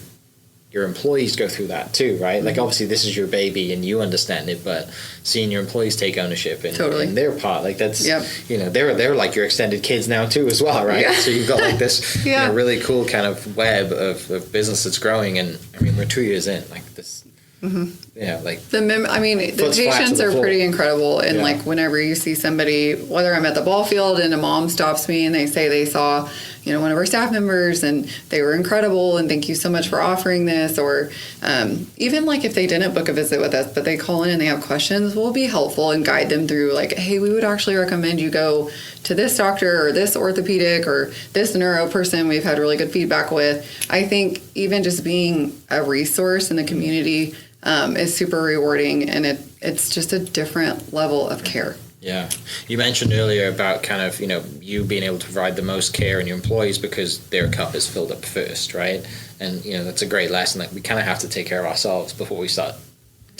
employees go through that too, right? Like obviously this is your baby and you understand it, but seeing your employees take ownership in their part, like that's, they're like your extended kids now too as well, right? Yeah. So you've got like this really cool kind of web of business that's growing. And I mean, we're 2 years in, like this, like the patients are pretty incredible. And like whenever you see somebody, whether I'm at the ball field and a mom stops me and they say they saw one of our staff members and they were incredible and thank you so much for offering this, or even like if they didn't book a visit with us but they call in and they have questions, we'll be helpful and guide them through like, hey, we would actually recommend you go to this doctor or this orthopedic or this neuro person we've had really good feedback with. I think even just being a resource in the community is super rewarding, and it's just a different level of care. Yeah. You mentioned earlier about kind of, you being able to provide the most care in your employees because their cup is filled up first, right? And, that's a great lesson. Like we kind of have to take care of ourselves before we start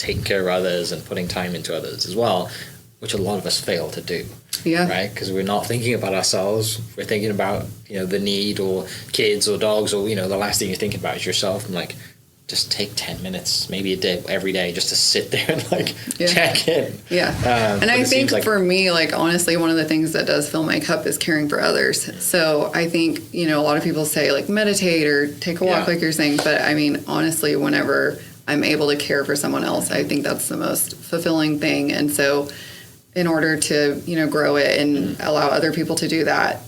taking care of others and putting time into others as well, which a lot of us fail to do. Yeah. Right? Because we're not thinking about ourselves. We're thinking about, the need or kids or dogs or, the last thing you're thinking about is yourself. And like, just take 10 minutes, maybe a day, every day, just to sit there and check in. Yeah. And I think for me, honestly, one of the things that does fill my cup is caring for others. So I think, a lot of people say meditate or take a walk, like you're saying. But I mean, honestly, whenever I'm able to care for someone else, I think that's the most fulfilling thing. And so in order to, grow it and allow other people to do that,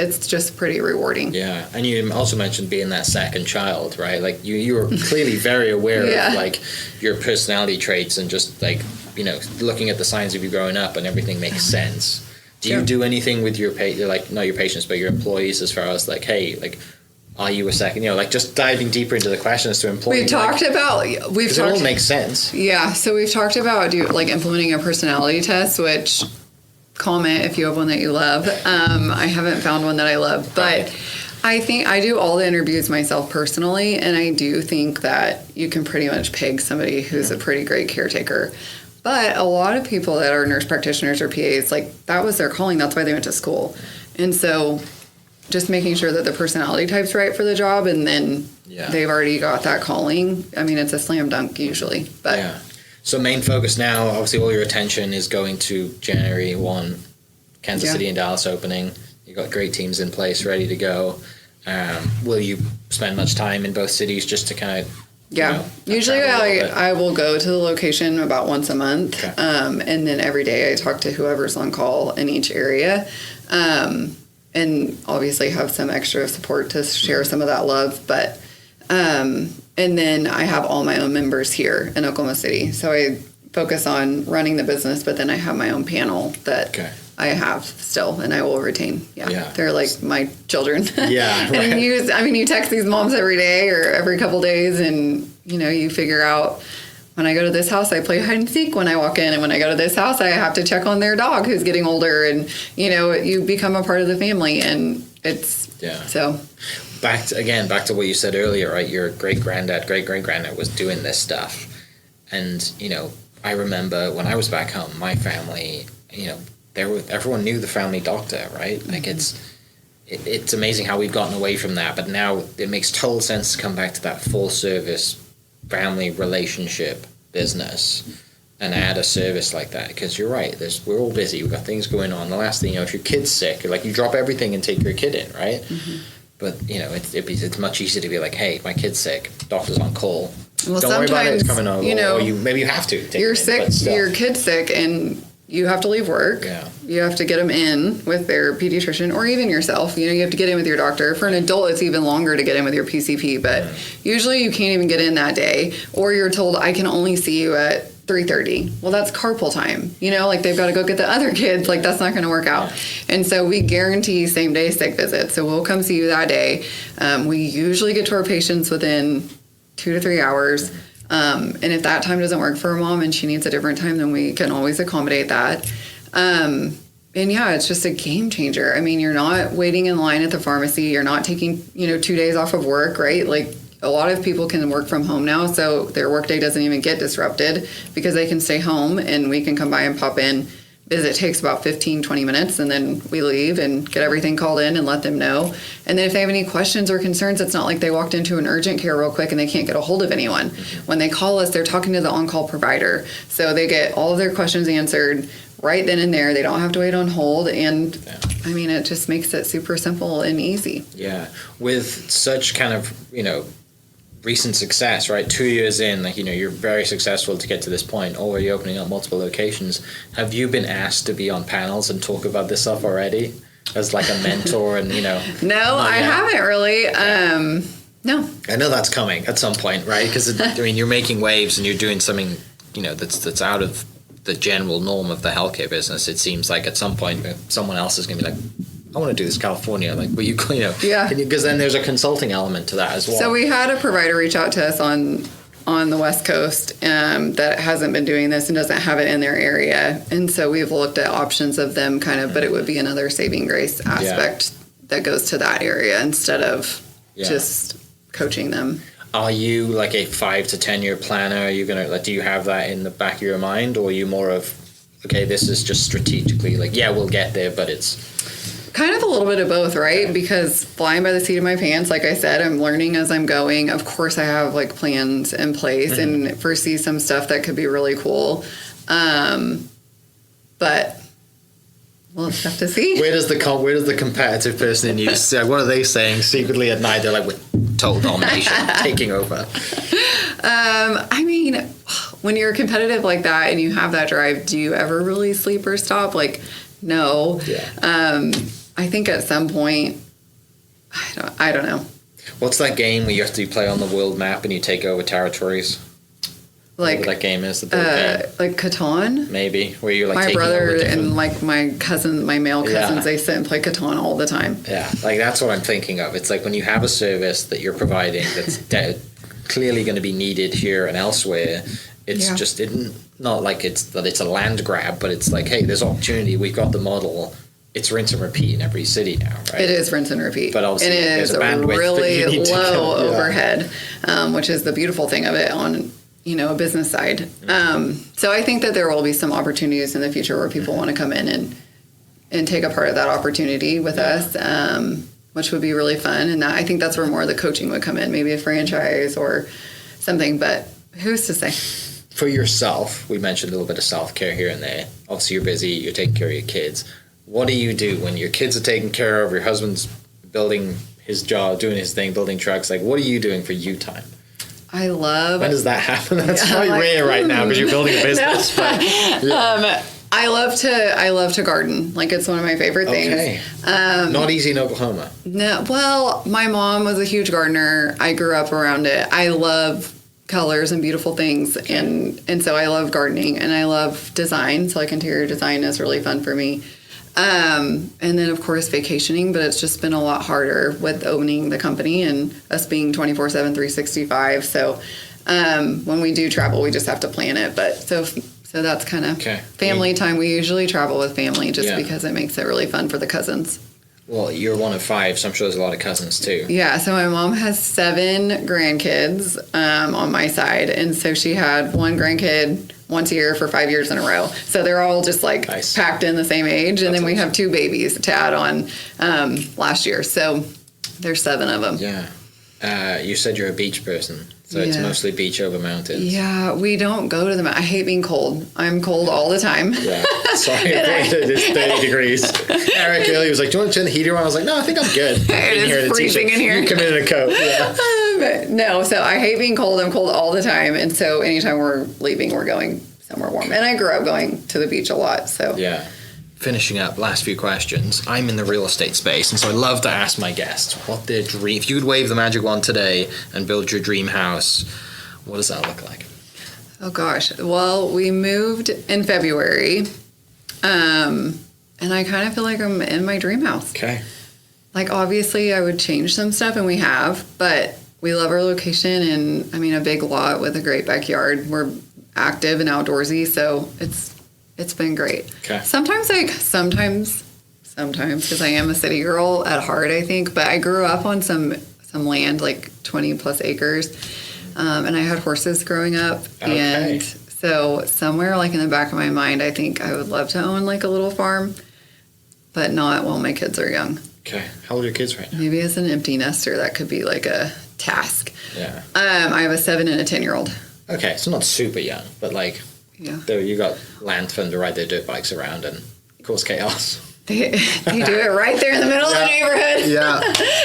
it's just pretty rewarding. Yeah. And you also mentioned being that second child, right? Like you were clearly very aware of your personality traits and just looking at the signs of you growing up and everything makes sense. Do you do anything with your not your patients, but your employees as far as hey, are you a second? Just diving deeper into the questions to employees. We've talked it all makes sense. Yeah. So we've talked about implementing a personality test, which comment if you have one that you love. I haven't found one that I love, but I think I do all the interviews myself personally, and I do think that you can pretty much peg somebody who's a pretty great caretaker. But a lot of people that are nurse practitioners or PAs, that was their calling. That's why they went to school. And so just making sure that the personality type's right for the job, and then they've already got that calling. I mean, it's a slam dunk usually. But yeah. So main focus now, obviously all your attention is going to January 1, Kansas City and Dallas opening. You've got great teams in place, ready to go. Will you spend much time in both cities just to kind of... Usually I will go to the location about once a month. Okay. And then every day I talk to whoever's on call in each area. And obviously have some extra support to share some of that love. But... and then I have all my own members here in Oklahoma City. So I focus on running the business, but then I have my own panel that I have still, and I will retain. Yeah. They're like my children. Yeah. Right. And you text these moms every day or every couple days, and, you figure out when I go to this house, I play hide and seek when I walk in. And when I go to this house, I have to check on their dog who's getting older. And, you become a part of the family, and it's so... Back to what you said earlier, right? Your great-great-granddad was doing this stuff. And, I remember when I was back home, my family, everyone knew the family doctor, right? Mm-hmm. It's amazing how we've gotten away from that. But now it makes total sense to come back to that full-service family relationship business and add a service like that. Because you're right, we're all busy. We've got things going on. The last thing, if your kid's sick, you drop everything and take your kid in, right? Mm-hmm. But, it's much easier to be like, hey, my kid's sick. Doctor's on call. Well, don't worry about it. It's coming over. Or maybe you have to. You're sick. Your kid's sick, and you have to leave work. Yeah. You have to get them in with their pediatrician, or even yourself. You have to get in with your doctor. For an adult, it's even longer to get in with your PCP. But usually you can't even get in that day. Or you're told, I can only see you at 3:30. Well, that's carpool time. They've got to go get the other kids. That's not going to work out. Yeah. And so we guarantee same day sick visits. So we'll come see you that day. We usually get to our patients within 2 to 3 hours. And if that time doesn't work for a mom and she needs a different time, then we can always accommodate that. And it's just a game changer. I mean, you're not waiting in line at the pharmacy. You're not taking, 2 days off of work, right? A lot of people can work from home now, so their workday doesn't even get disrupted because they can stay home and we can come by and pop in. Visit takes about 15, 20 minutes, and then we leave and get everything called in and let them know. And then if they have any questions or concerns, it's not like they walked into an urgent care real quick and they can't get a hold of anyone. When they call us, they're talking to the on-call provider. So they get all of their questions answered right then and there. They don't have to wait on hold. And it just makes it super simple and easy. Yeah. With such kind of, recent success, right? 2 years in, you're very successful to get to this point, already opening up multiple locations. Have you been asked to be on panels and talk about this stuff already as a mentor and, No, I haven't really. No. I know that's coming at some point, right? Because, you're making waves and you're doing something, that's out of the general norm of the healthcare business. It seems like at some point someone else is going to be like, I want to do this California, will you, yeah, because then there's a consulting element to that as well. So we had a provider reach out to us on the West Coast that hasn't been doing this and doesn't have it in their area, and so we've looked at options of them but it would be another Saving Grace aspect that goes to that area instead of just coaching them. Are you like a 5 to 10 year planner? Are you gonna like, do you have that in the back of your mind, or are you more of, okay, this is just strategically like, yeah, we'll get there, but it's kind of a little bit of both, right? Because flying by the seat of my pants, like I said, I'm learning as I'm going. Of course, I have like plans in place and foresee some stuff that could be really cool. But we'll just have to see. Where does the competitive person in you say? What are they saying secretly at night? They're like, with total domination, taking over. I mean, when you're competitive like that and you have that drive, do you ever really sleep or stop? Like, no. Yeah. I think at some point, I don't know. What's that game where you have to play on the world map and you take over territories? Like what that game is, the board game. Like Catan. Maybe where you're like my taking brother over and like my cousin, my male cousins, Yeah. they sit and play Catan all the time. Yeah, like that's what I'm thinking of. It's like when you have a service that you're providing that's clearly going to be needed here and elsewhere. It's just not like it's a land grab, but it's like, hey, there's opportunity. We've got the model. It's rinse and repeat in every city now, right? It is rinse and repeat. But obviously and it there's is a bandwidth really that you need to low go, overhead, which is the beautiful thing of it on, a business side. So I think that there will be some opportunities in the future where people want to come in and take a part of that opportunity with us, which would be really fun. And I think that's where more of the coaching would come in, maybe a franchise or something, but who's to say? For yourself, we mentioned a little bit of self-care here and there. Obviously, you're busy, you're taking care of your kids. What do you do when your kids are taken care of, your husband's building his job, doing his thing, building trucks? Like, what are you doing for you time? I love... When does that happen? That's probably rare right now because you're building a business. No. But, yeah. I love to garden. Like, it's one of my favorite things. Okay. Not easy in Oklahoma. No, well, my mom was a huge gardener. I grew up around it. I love colors and beautiful things, and so I love gardening, and I love design. So like interior design is really fun for me. And then of course vacationing, but it's just been a lot harder with owning the company and us being 24/7, 365. So when we do travel, we just have to plan it. But so that's kind of family time. We usually travel with family just because it makes it really fun for the cousins. Well, you're one of 5, so I'm sure there's a lot of cousins too. Yeah, so my mom has 7 grandkids on my side, and so she had one grandkid once a year for 5 years in a row. So they're all just like packed in the same age, and then we have 2 babies to add on last year. So there's 7 of them. Yeah. You said you're a beach person, so it's mostly beach over mountains. Yeah, we don't go to the mountains. I hate being cold. I'm cold all the time. Yeah, sorry, it's 30 degrees. Eric earlier was like, do you want to turn the heater on? I was like, no, I think I'm good. It is freezing in here. You come in a coat. Yeah. No, so I hate being cold. I'm cold all the time. And so anytime we're leaving, we're going somewhere warm. And I grew up going to the beach a lot. So yeah. Finishing up, last few questions. I'm in the real estate space, and so I love to ask my guests what their dream. If you could wave the magic wand today and build your dream house, what does that look like? Oh gosh. Well, we moved in February, and I kind of feel like I'm in my dream house. Okay. Like obviously, I would change some stuff, and we have, but we love our location, and I mean a big lot with a great backyard. We're active and outdoorsy, so it's been great. Okay. Sometimes because I am a city girl at heart, I think, but I grew up on some land, like 20 plus acres, and I had horses growing up. Okay. And so somewhere like in the back of my mind, I think I would love to own like a little farm, but not while my kids are young. Okay. How old are your kids right now? Maybe as an empty nester, that could be like a task. Yeah. I have a 7 and a 10-year-old. Okay, so not super young, but like, though you got land for them to ride their dirt bikes around and cause chaos. They do it right there in the middle of the neighborhood. Yeah,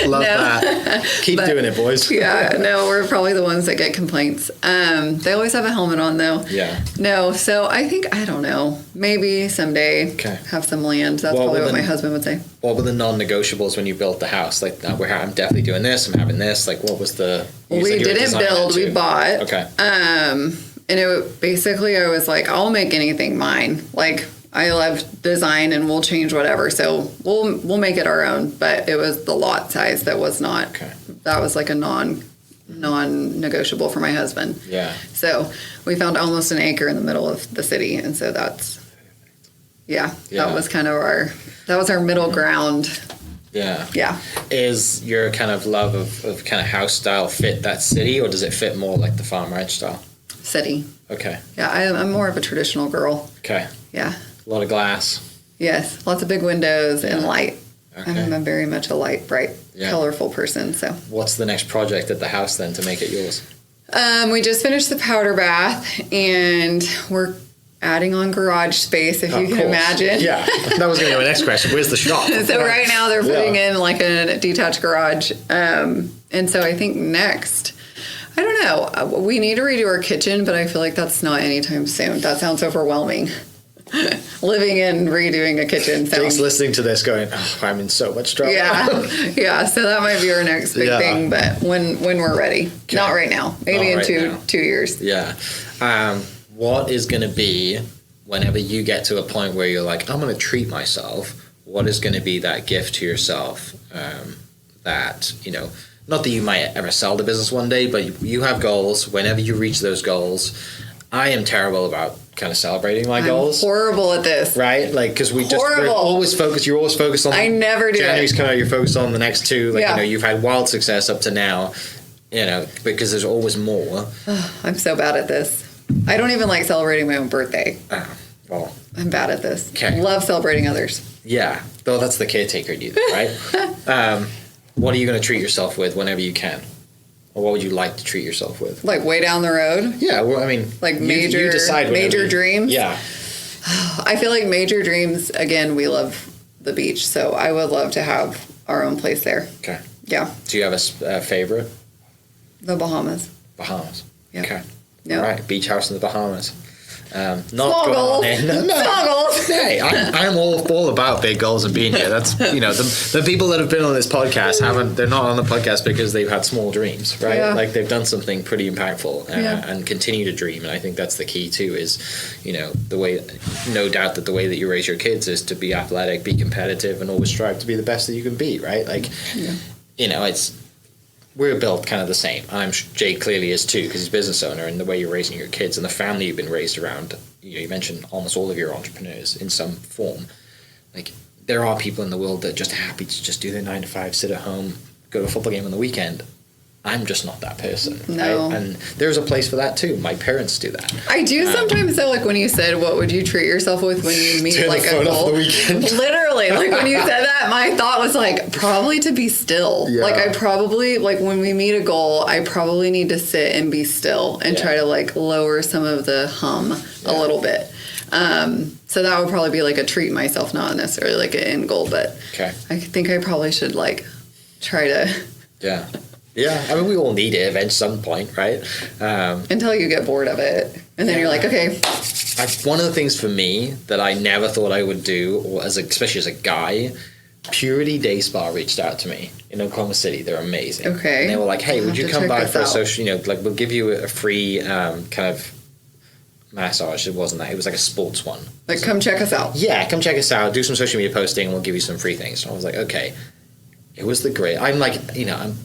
love that. Keep doing it, boys. Yeah, no, we're probably the ones that get complaints. They always have a helmet on, though. Yeah. No, so I think, I don't know, maybe someday have some land. That's probably what my husband would say. What were the non-negotiables when you built the house? Like, I'm definitely doing this, I'm having this. Like, what was the... Well, we didn't build, we bought. Okay. And basically, I was like, I'll make anything mine. Like, I love design and we'll change whatever. So we'll make it our own. But it was the lot size that was not, that was like a non-negotiable for my husband. Yeah. So we found almost an acre in the middle of the city. And so that's, that was kind of that was our middle ground. Yeah. Yeah. Is your kind of love of kind of house style fit that city, or does it fit more like the farm ranch style? City. Okay. Yeah, I'm more of a traditional girl. Okay. Yeah. A lot of glass. Yes, lots of big windows and light. Okay. I'm a very much a light, bright, colorful person. So, what's the next project at the house then to make it yours? we just finished the powder bath, and we're adding on garage space, if you can imagine. Yeah, that was going to be my next question. Where's the shop? So right now they're putting in like a detached garage, and so I think next, I don't know, we need to redo our kitchen, but I feel like that's not anytime soon. That sounds overwhelming. Living and redoing a kitchen sounds. Jake's listening to this going, oh, I'm in so much trouble. Yeah. So that might be our next big thing, but when we're ready, not right now, maybe in two years. Yeah. What is going to be, whenever you get to a point where you're like, I'm going to treat myself, what is going to be that gift to yourself that, you know, not that you might ever sell the business one day, but you have goals. Whenever you reach those goals, I am terrible about kind of celebrating my goals. Horrible at this. Right? Like, because we're always focused. You're always focused on. I never do. January's coming out. You're focused on the next two. Like, you know, you've had wild success up to now. You know, because there's always more. I'm so bad at this. I don't even like celebrating my own birthday. Well, I'm bad at this. Okay. Love celebrating others. Yeah. Though that's the caretaker in you, right? What are you going to treat yourself with whenever you can? Or what would you like to treat yourself with? Like way down the road? Yeah, well, I mean, like you decide major dreams? Yeah. I feel like major dreams, again, we love the beach, so I would love to have our own place there. Okay. Yeah. Do you have a favorite? The Bahamas. Bahamas. Yep. Okay. Yep. All right, beach house in the Bahamas. Not Small goals. Small goals. Hey, I'm all about big goals and being here. That's, you know, the people that have been on this podcast they're not on the podcast because they've had small dreams, right? Yeah. Like they've done something pretty impactful and continue to dream. And I think that's the key too, is, you know, no doubt that the way that you raise your kids is to be athletic, be competitive, and always strive to be the best that you can be, right? Like, you know, we're built kind of the same. Jay clearly is too, because he's a business owner, and the way you're raising your kids and the family you've been raised around. You know, you mentioned almost all of your entrepreneurs in some form. Like, there are people in the world that are just happy to just do their 9 to 5, sit at home, go to a football game on the weekend. I'm just not that person. No. Right? And there's a place for that too. My parents do that. I do sometimes though, like when you said, what would you treat yourself with when you meet like a goal? Literally, like when you said that, my thought was like, probably to be still. Yeah. Like I probably, like when we meet a goal, I probably need to sit and be still and try to like lower some of the hum a little bit. So that would probably be like a treat myself, not necessarily like an end goal, but I think I probably should like try to. Yeah. Yeah, I mean, we all need it at some point, right? Until you get bored of it. And then you're like, okay. One of the things for me that I never thought I would do, or especially as a guy, Purity Day Spa reached out to me in Oklahoma City. They're amazing. Okay. And they were like, hey, would you come by for a social, you know, like we'll give you a free kind of massage. It wasn't that. It was like a sports one. Like, come check us out. Yeah, come check us out. Do some social media posting, and we'll give you some free things. And I was like, okay. It was I'm like, you know, I'm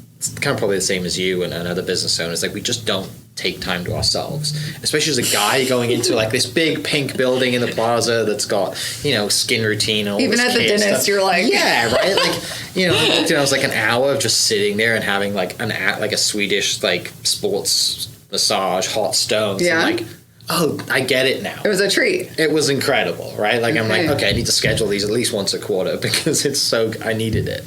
kind of probably the same as you and other business owners. Like, we just don't take time to ourselves, especially as a guy going into like this big pink building in the plaza that's got, you know, skin routine and all even this at the dentist stuff. you're like, yeah, right. Like, you know, I was like an hour of just sitting there and having like a Swedish like sports massage, hot stones. Yeah. And like, oh, I get it now. It was a treat. It was incredible, right? Like, I'm like, okay, I need to schedule these at least once a quarter because I needed it.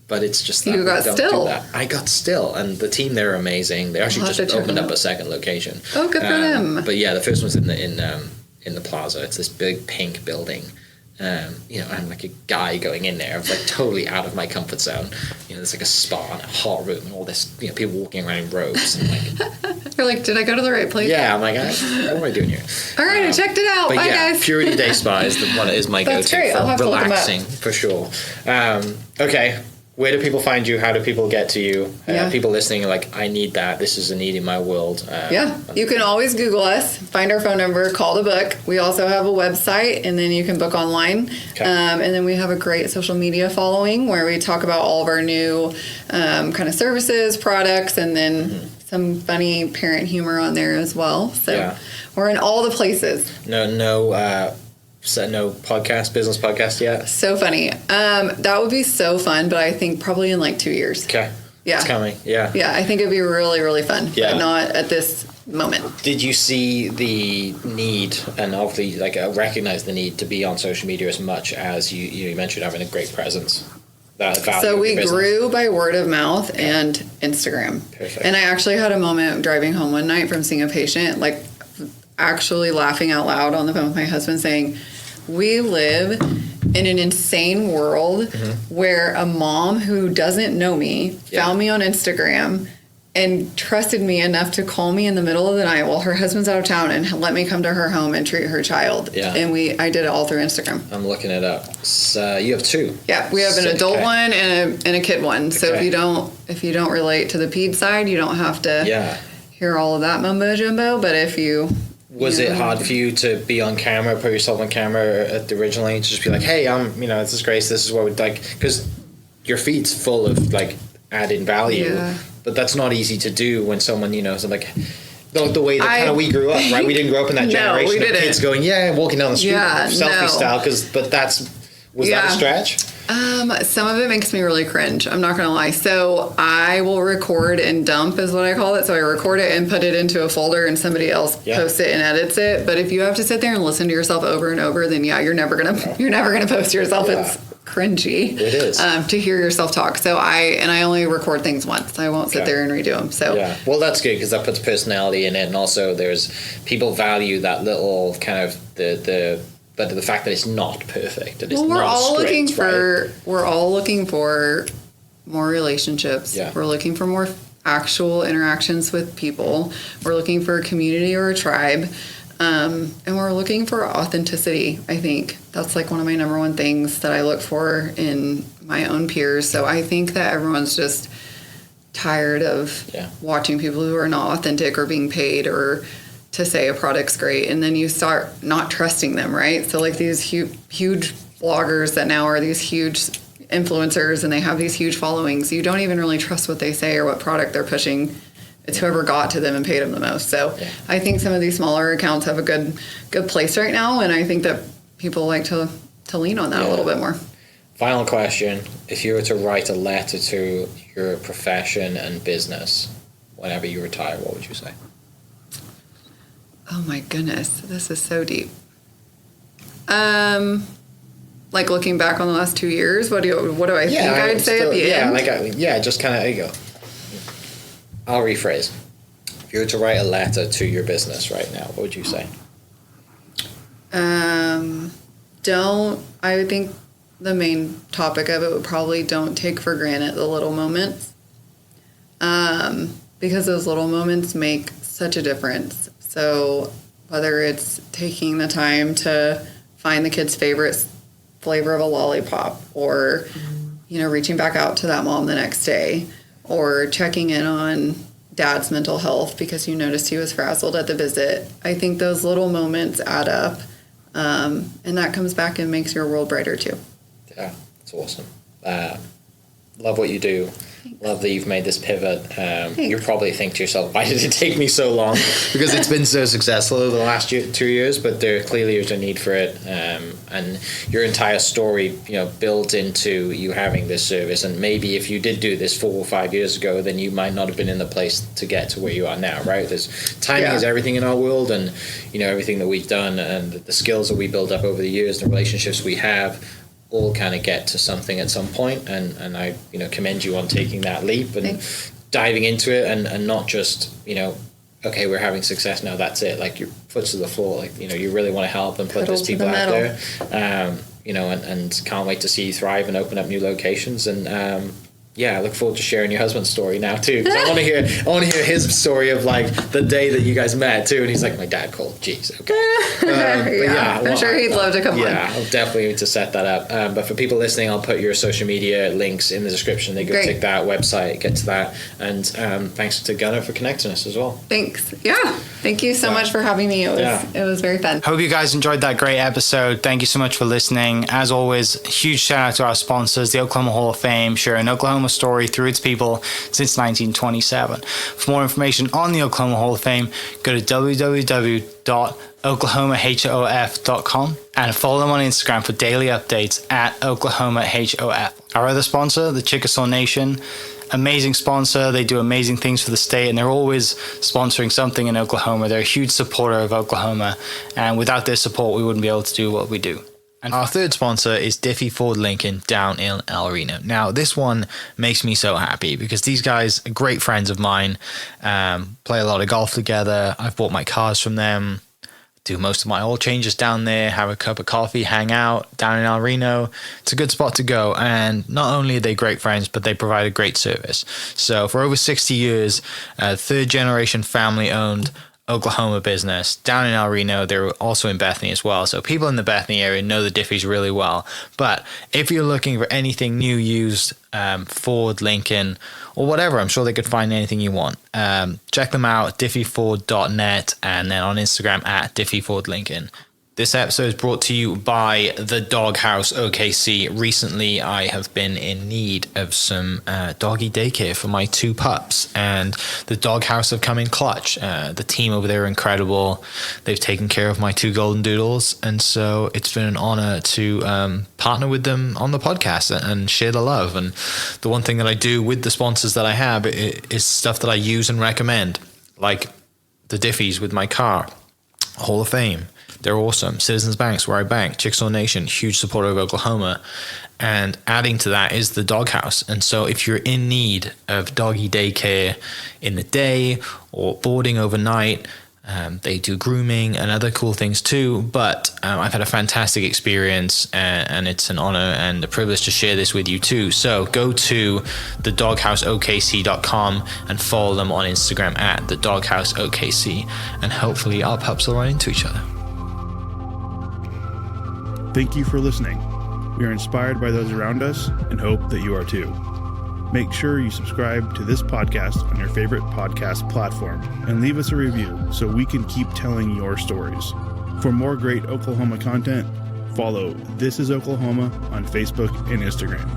But it's just that you got still. I got still, and the team there are amazing. They actually just opened up a second location. Oh, good for them! But yeah, the first one's in the plaza. It's this big pink building. You know, I'm like a guy going in there. I'm like totally out of my comfort zone. You know, there's like a spa and a hot room and all this. You know, people walking around in robes and like. You're like, did I go to the right place? Yeah, I'm like, what am I doing here? All right, I checked it out. Bye, guys. Purity Day Spa is my That's go-to great. I'll have for to look them up. relaxing for sure. Okay. Where do people find you? How do people get to you? People listening are like, I need that. This is a need in my world. You can always Google us, find our phone number, call to book. We also have a website, and then you can book online. Okay. And then we have a great social media following where we talk about all of our new kind of services, products, and then some funny parent humor on there as well. So we're in all the places. No no business podcast yet? So funny. That would be so fun, but I think probably in like 2 years. Okay. Yeah. It's coming. Yeah. Yeah, I think it'd be really, really fun, Yeah. but not at this moment. Did you see the need, and obviously recognize the need to be on social media as much as you mentioned having a great presence? That value So of we your business? grew by word of mouth and Instagram. Perfect. And I actually had a moment driving home one night from seeing a patient, like actually laughing out loud on the phone with my husband saying, we live in an insane world where a mom who doesn't know me found me on Instagram and trusted me enough to call me in the middle of the night while her husband's out of town and let me come to her home and treat her child. Yeah. And I did it all through Instagram. I'm looking it up. So you have two. Yeah, we have an adult one and a kid one. So Okay. if you don't relate to the ped side, you don't have to hear all of that mumbo jumbo. But if you Was it hard for you to be on camera, put yourself on camera originally, to just be like, hey, this is Grace, this is what we'd like, because your feed's full of like added value, but that's not easy to do when someone, so like the way that kind of we grew up, right? We didn't grow up in that generation of kids going, walking down the street, selfie style, was that a stretch? Some of it makes me really cringe. I'm not going to lie. So I will record and dump is what I call it. So I record it and put it into a folder and somebody else posts it and edits it. But if you have to sit there and listen to yourself over and over, then you're never going to post yourself. Yeah. It's cringy. It is. To hear yourself talk. So I only record things once. I won't sit there and redo them. So well, that's good because that puts personality in it. And also there's people value that little kind of but the fact that it's not perfect. And it's we're all looking for more relationships. Yeah. We're looking for more actual interactions with people. We're looking for a community or a tribe. And we're looking for authenticity. I think that's like one of my number one things that I look for in my own peers. So I think that everyone's just tired of watching people who are not authentic or being paid or to say a product's great, and then you start not trusting them, right? So like these huge bloggers that now are these huge influencers and they have these huge followings, you don't even really trust what they say or what product they're pushing. It's whoever got to them and paid them the most. So I think some of these smaller accounts have a good place right now, and I think that people like to lean on that a little bit more. Final question. If you were to write a letter to your profession and business whenever you retire, what would you say? Oh my goodness, this is so deep. Like looking back on the last 2 years, what do I think I'd say at the end? Just kind of, there you go. I'll rephrase. If you were to write a letter to your business right now, what would you say? I think the main topic of it would probably don't take for granted the little moments. Because those little moments make such a difference. So whether it's taking the time to find the kid's favorite flavor of a lollipop or, reaching back out to that mom the next day or checking in on dad's mental health because you noticed he was frazzled at the visit. I think those little moments add up, and that comes back and makes your world brighter too. Yeah, it's awesome. Love what you do. Love that you've made this pivot. You probably think to yourself, why did it take me so long? Because it's been so successful over the last 2 years, but there clearly is a need for it. And your entire story, builds into you having this service. And maybe if you did do this 4 or 5 years ago, then you might not have been in the place to get to where you are now, right? Timing is everything in our world, and everything that we've done and the skills that we build up over the years, the relationships we have, all kind of get to something at some point, and I commend you on taking that leap and diving into it and not just okay, we're having success now, that's it, like your foot's to the floor, like you really want to help and put those people out there, and can't wait to see you thrive and open up new locations. And I look forward to sharing your husband's story now too, because I want to hear his story of like the day that you guys met too. And he's like, my dad called. Jeez, okay. I'm sure he'd love to come on. Yeah, I'll definitely need to set that up. But for people listening, I'll put your social media links in the description. They go check that website, get to that. And thanks to Gunnar for connecting us as well. Thanks. Yeah, thank you so much for having me. It was very fun. Hope you guys enjoyed that great episode. Thank you so much for listening. As always, huge shout out to our sponsors, the Oklahoma Hall of Fame, sharing Oklahoma Oklahoma story through its people since 1927. For more information on the Oklahoma Hall of Fame, go to www.oklahomahof.com and follow them on Instagram for daily updates at oklahomahof. Our other sponsor, the Chickasaw Nation, amazing sponsor. They do amazing things for the state, and they're always sponsoring something in Oklahoma. They're a huge supporter of Oklahoma, and without their support, we wouldn't be able to do what we do. And our third sponsor is Diffie Ford Lincoln down in El Reno. Now, this one makes me so happy because these guys are great friends of mine, play a lot of golf together. I've bought my cars from them, do most of my oil changes down there, have a cup of coffee, hang out down in El Reno. It's a good spot to go. And not only are they great friends, but they provide a great service. So for over 60 years, third generation family owned Oklahoma business down in El Reno. They're also in Bethany as well. So people in the Bethany area know the Diffies really well. But if you're looking for anything new, used, Ford, Lincoln, or whatever, I'm sure they could find anything you want. Check them out, diffieford.net, and then on Instagram at diffiefordlincoln. This episode is brought to you by the Doghouse OKC. Recently, I have been in need of some doggy daycare for my 2 pups, and the Doghouse have come in clutch. The team over there are incredible. They've taken care of my 2 golden doodles, and so it's been an honor to partner with them on the podcast and share the love. And the one thing that I do with the sponsors that I have is stuff that I use and recommend, like the Diffies with my car, Hall of Fame. They're awesome. Citizens Bank's where I bank. Chickasaw Nation, huge supporter of Oklahoma. And adding to that is the Doghouse. And so if you're in need of doggy daycare in the day or boarding overnight, they do grooming and other cool things too. But I've had a fantastic experience, and it's an honor and a privilege to share this with you too. So go to thedoghouseokc.com and follow them on Instagram at thedoghouseokc. And hopefully our pups will run into each other. Thank you for listening. We are inspired by those around us and hope that you are too. Make sure you subscribe to this podcast on your favorite podcast platform and leave us a review so we can keep telling your stories. For more great Oklahoma content, follow This Is Oklahoma on Facebook and Instagram.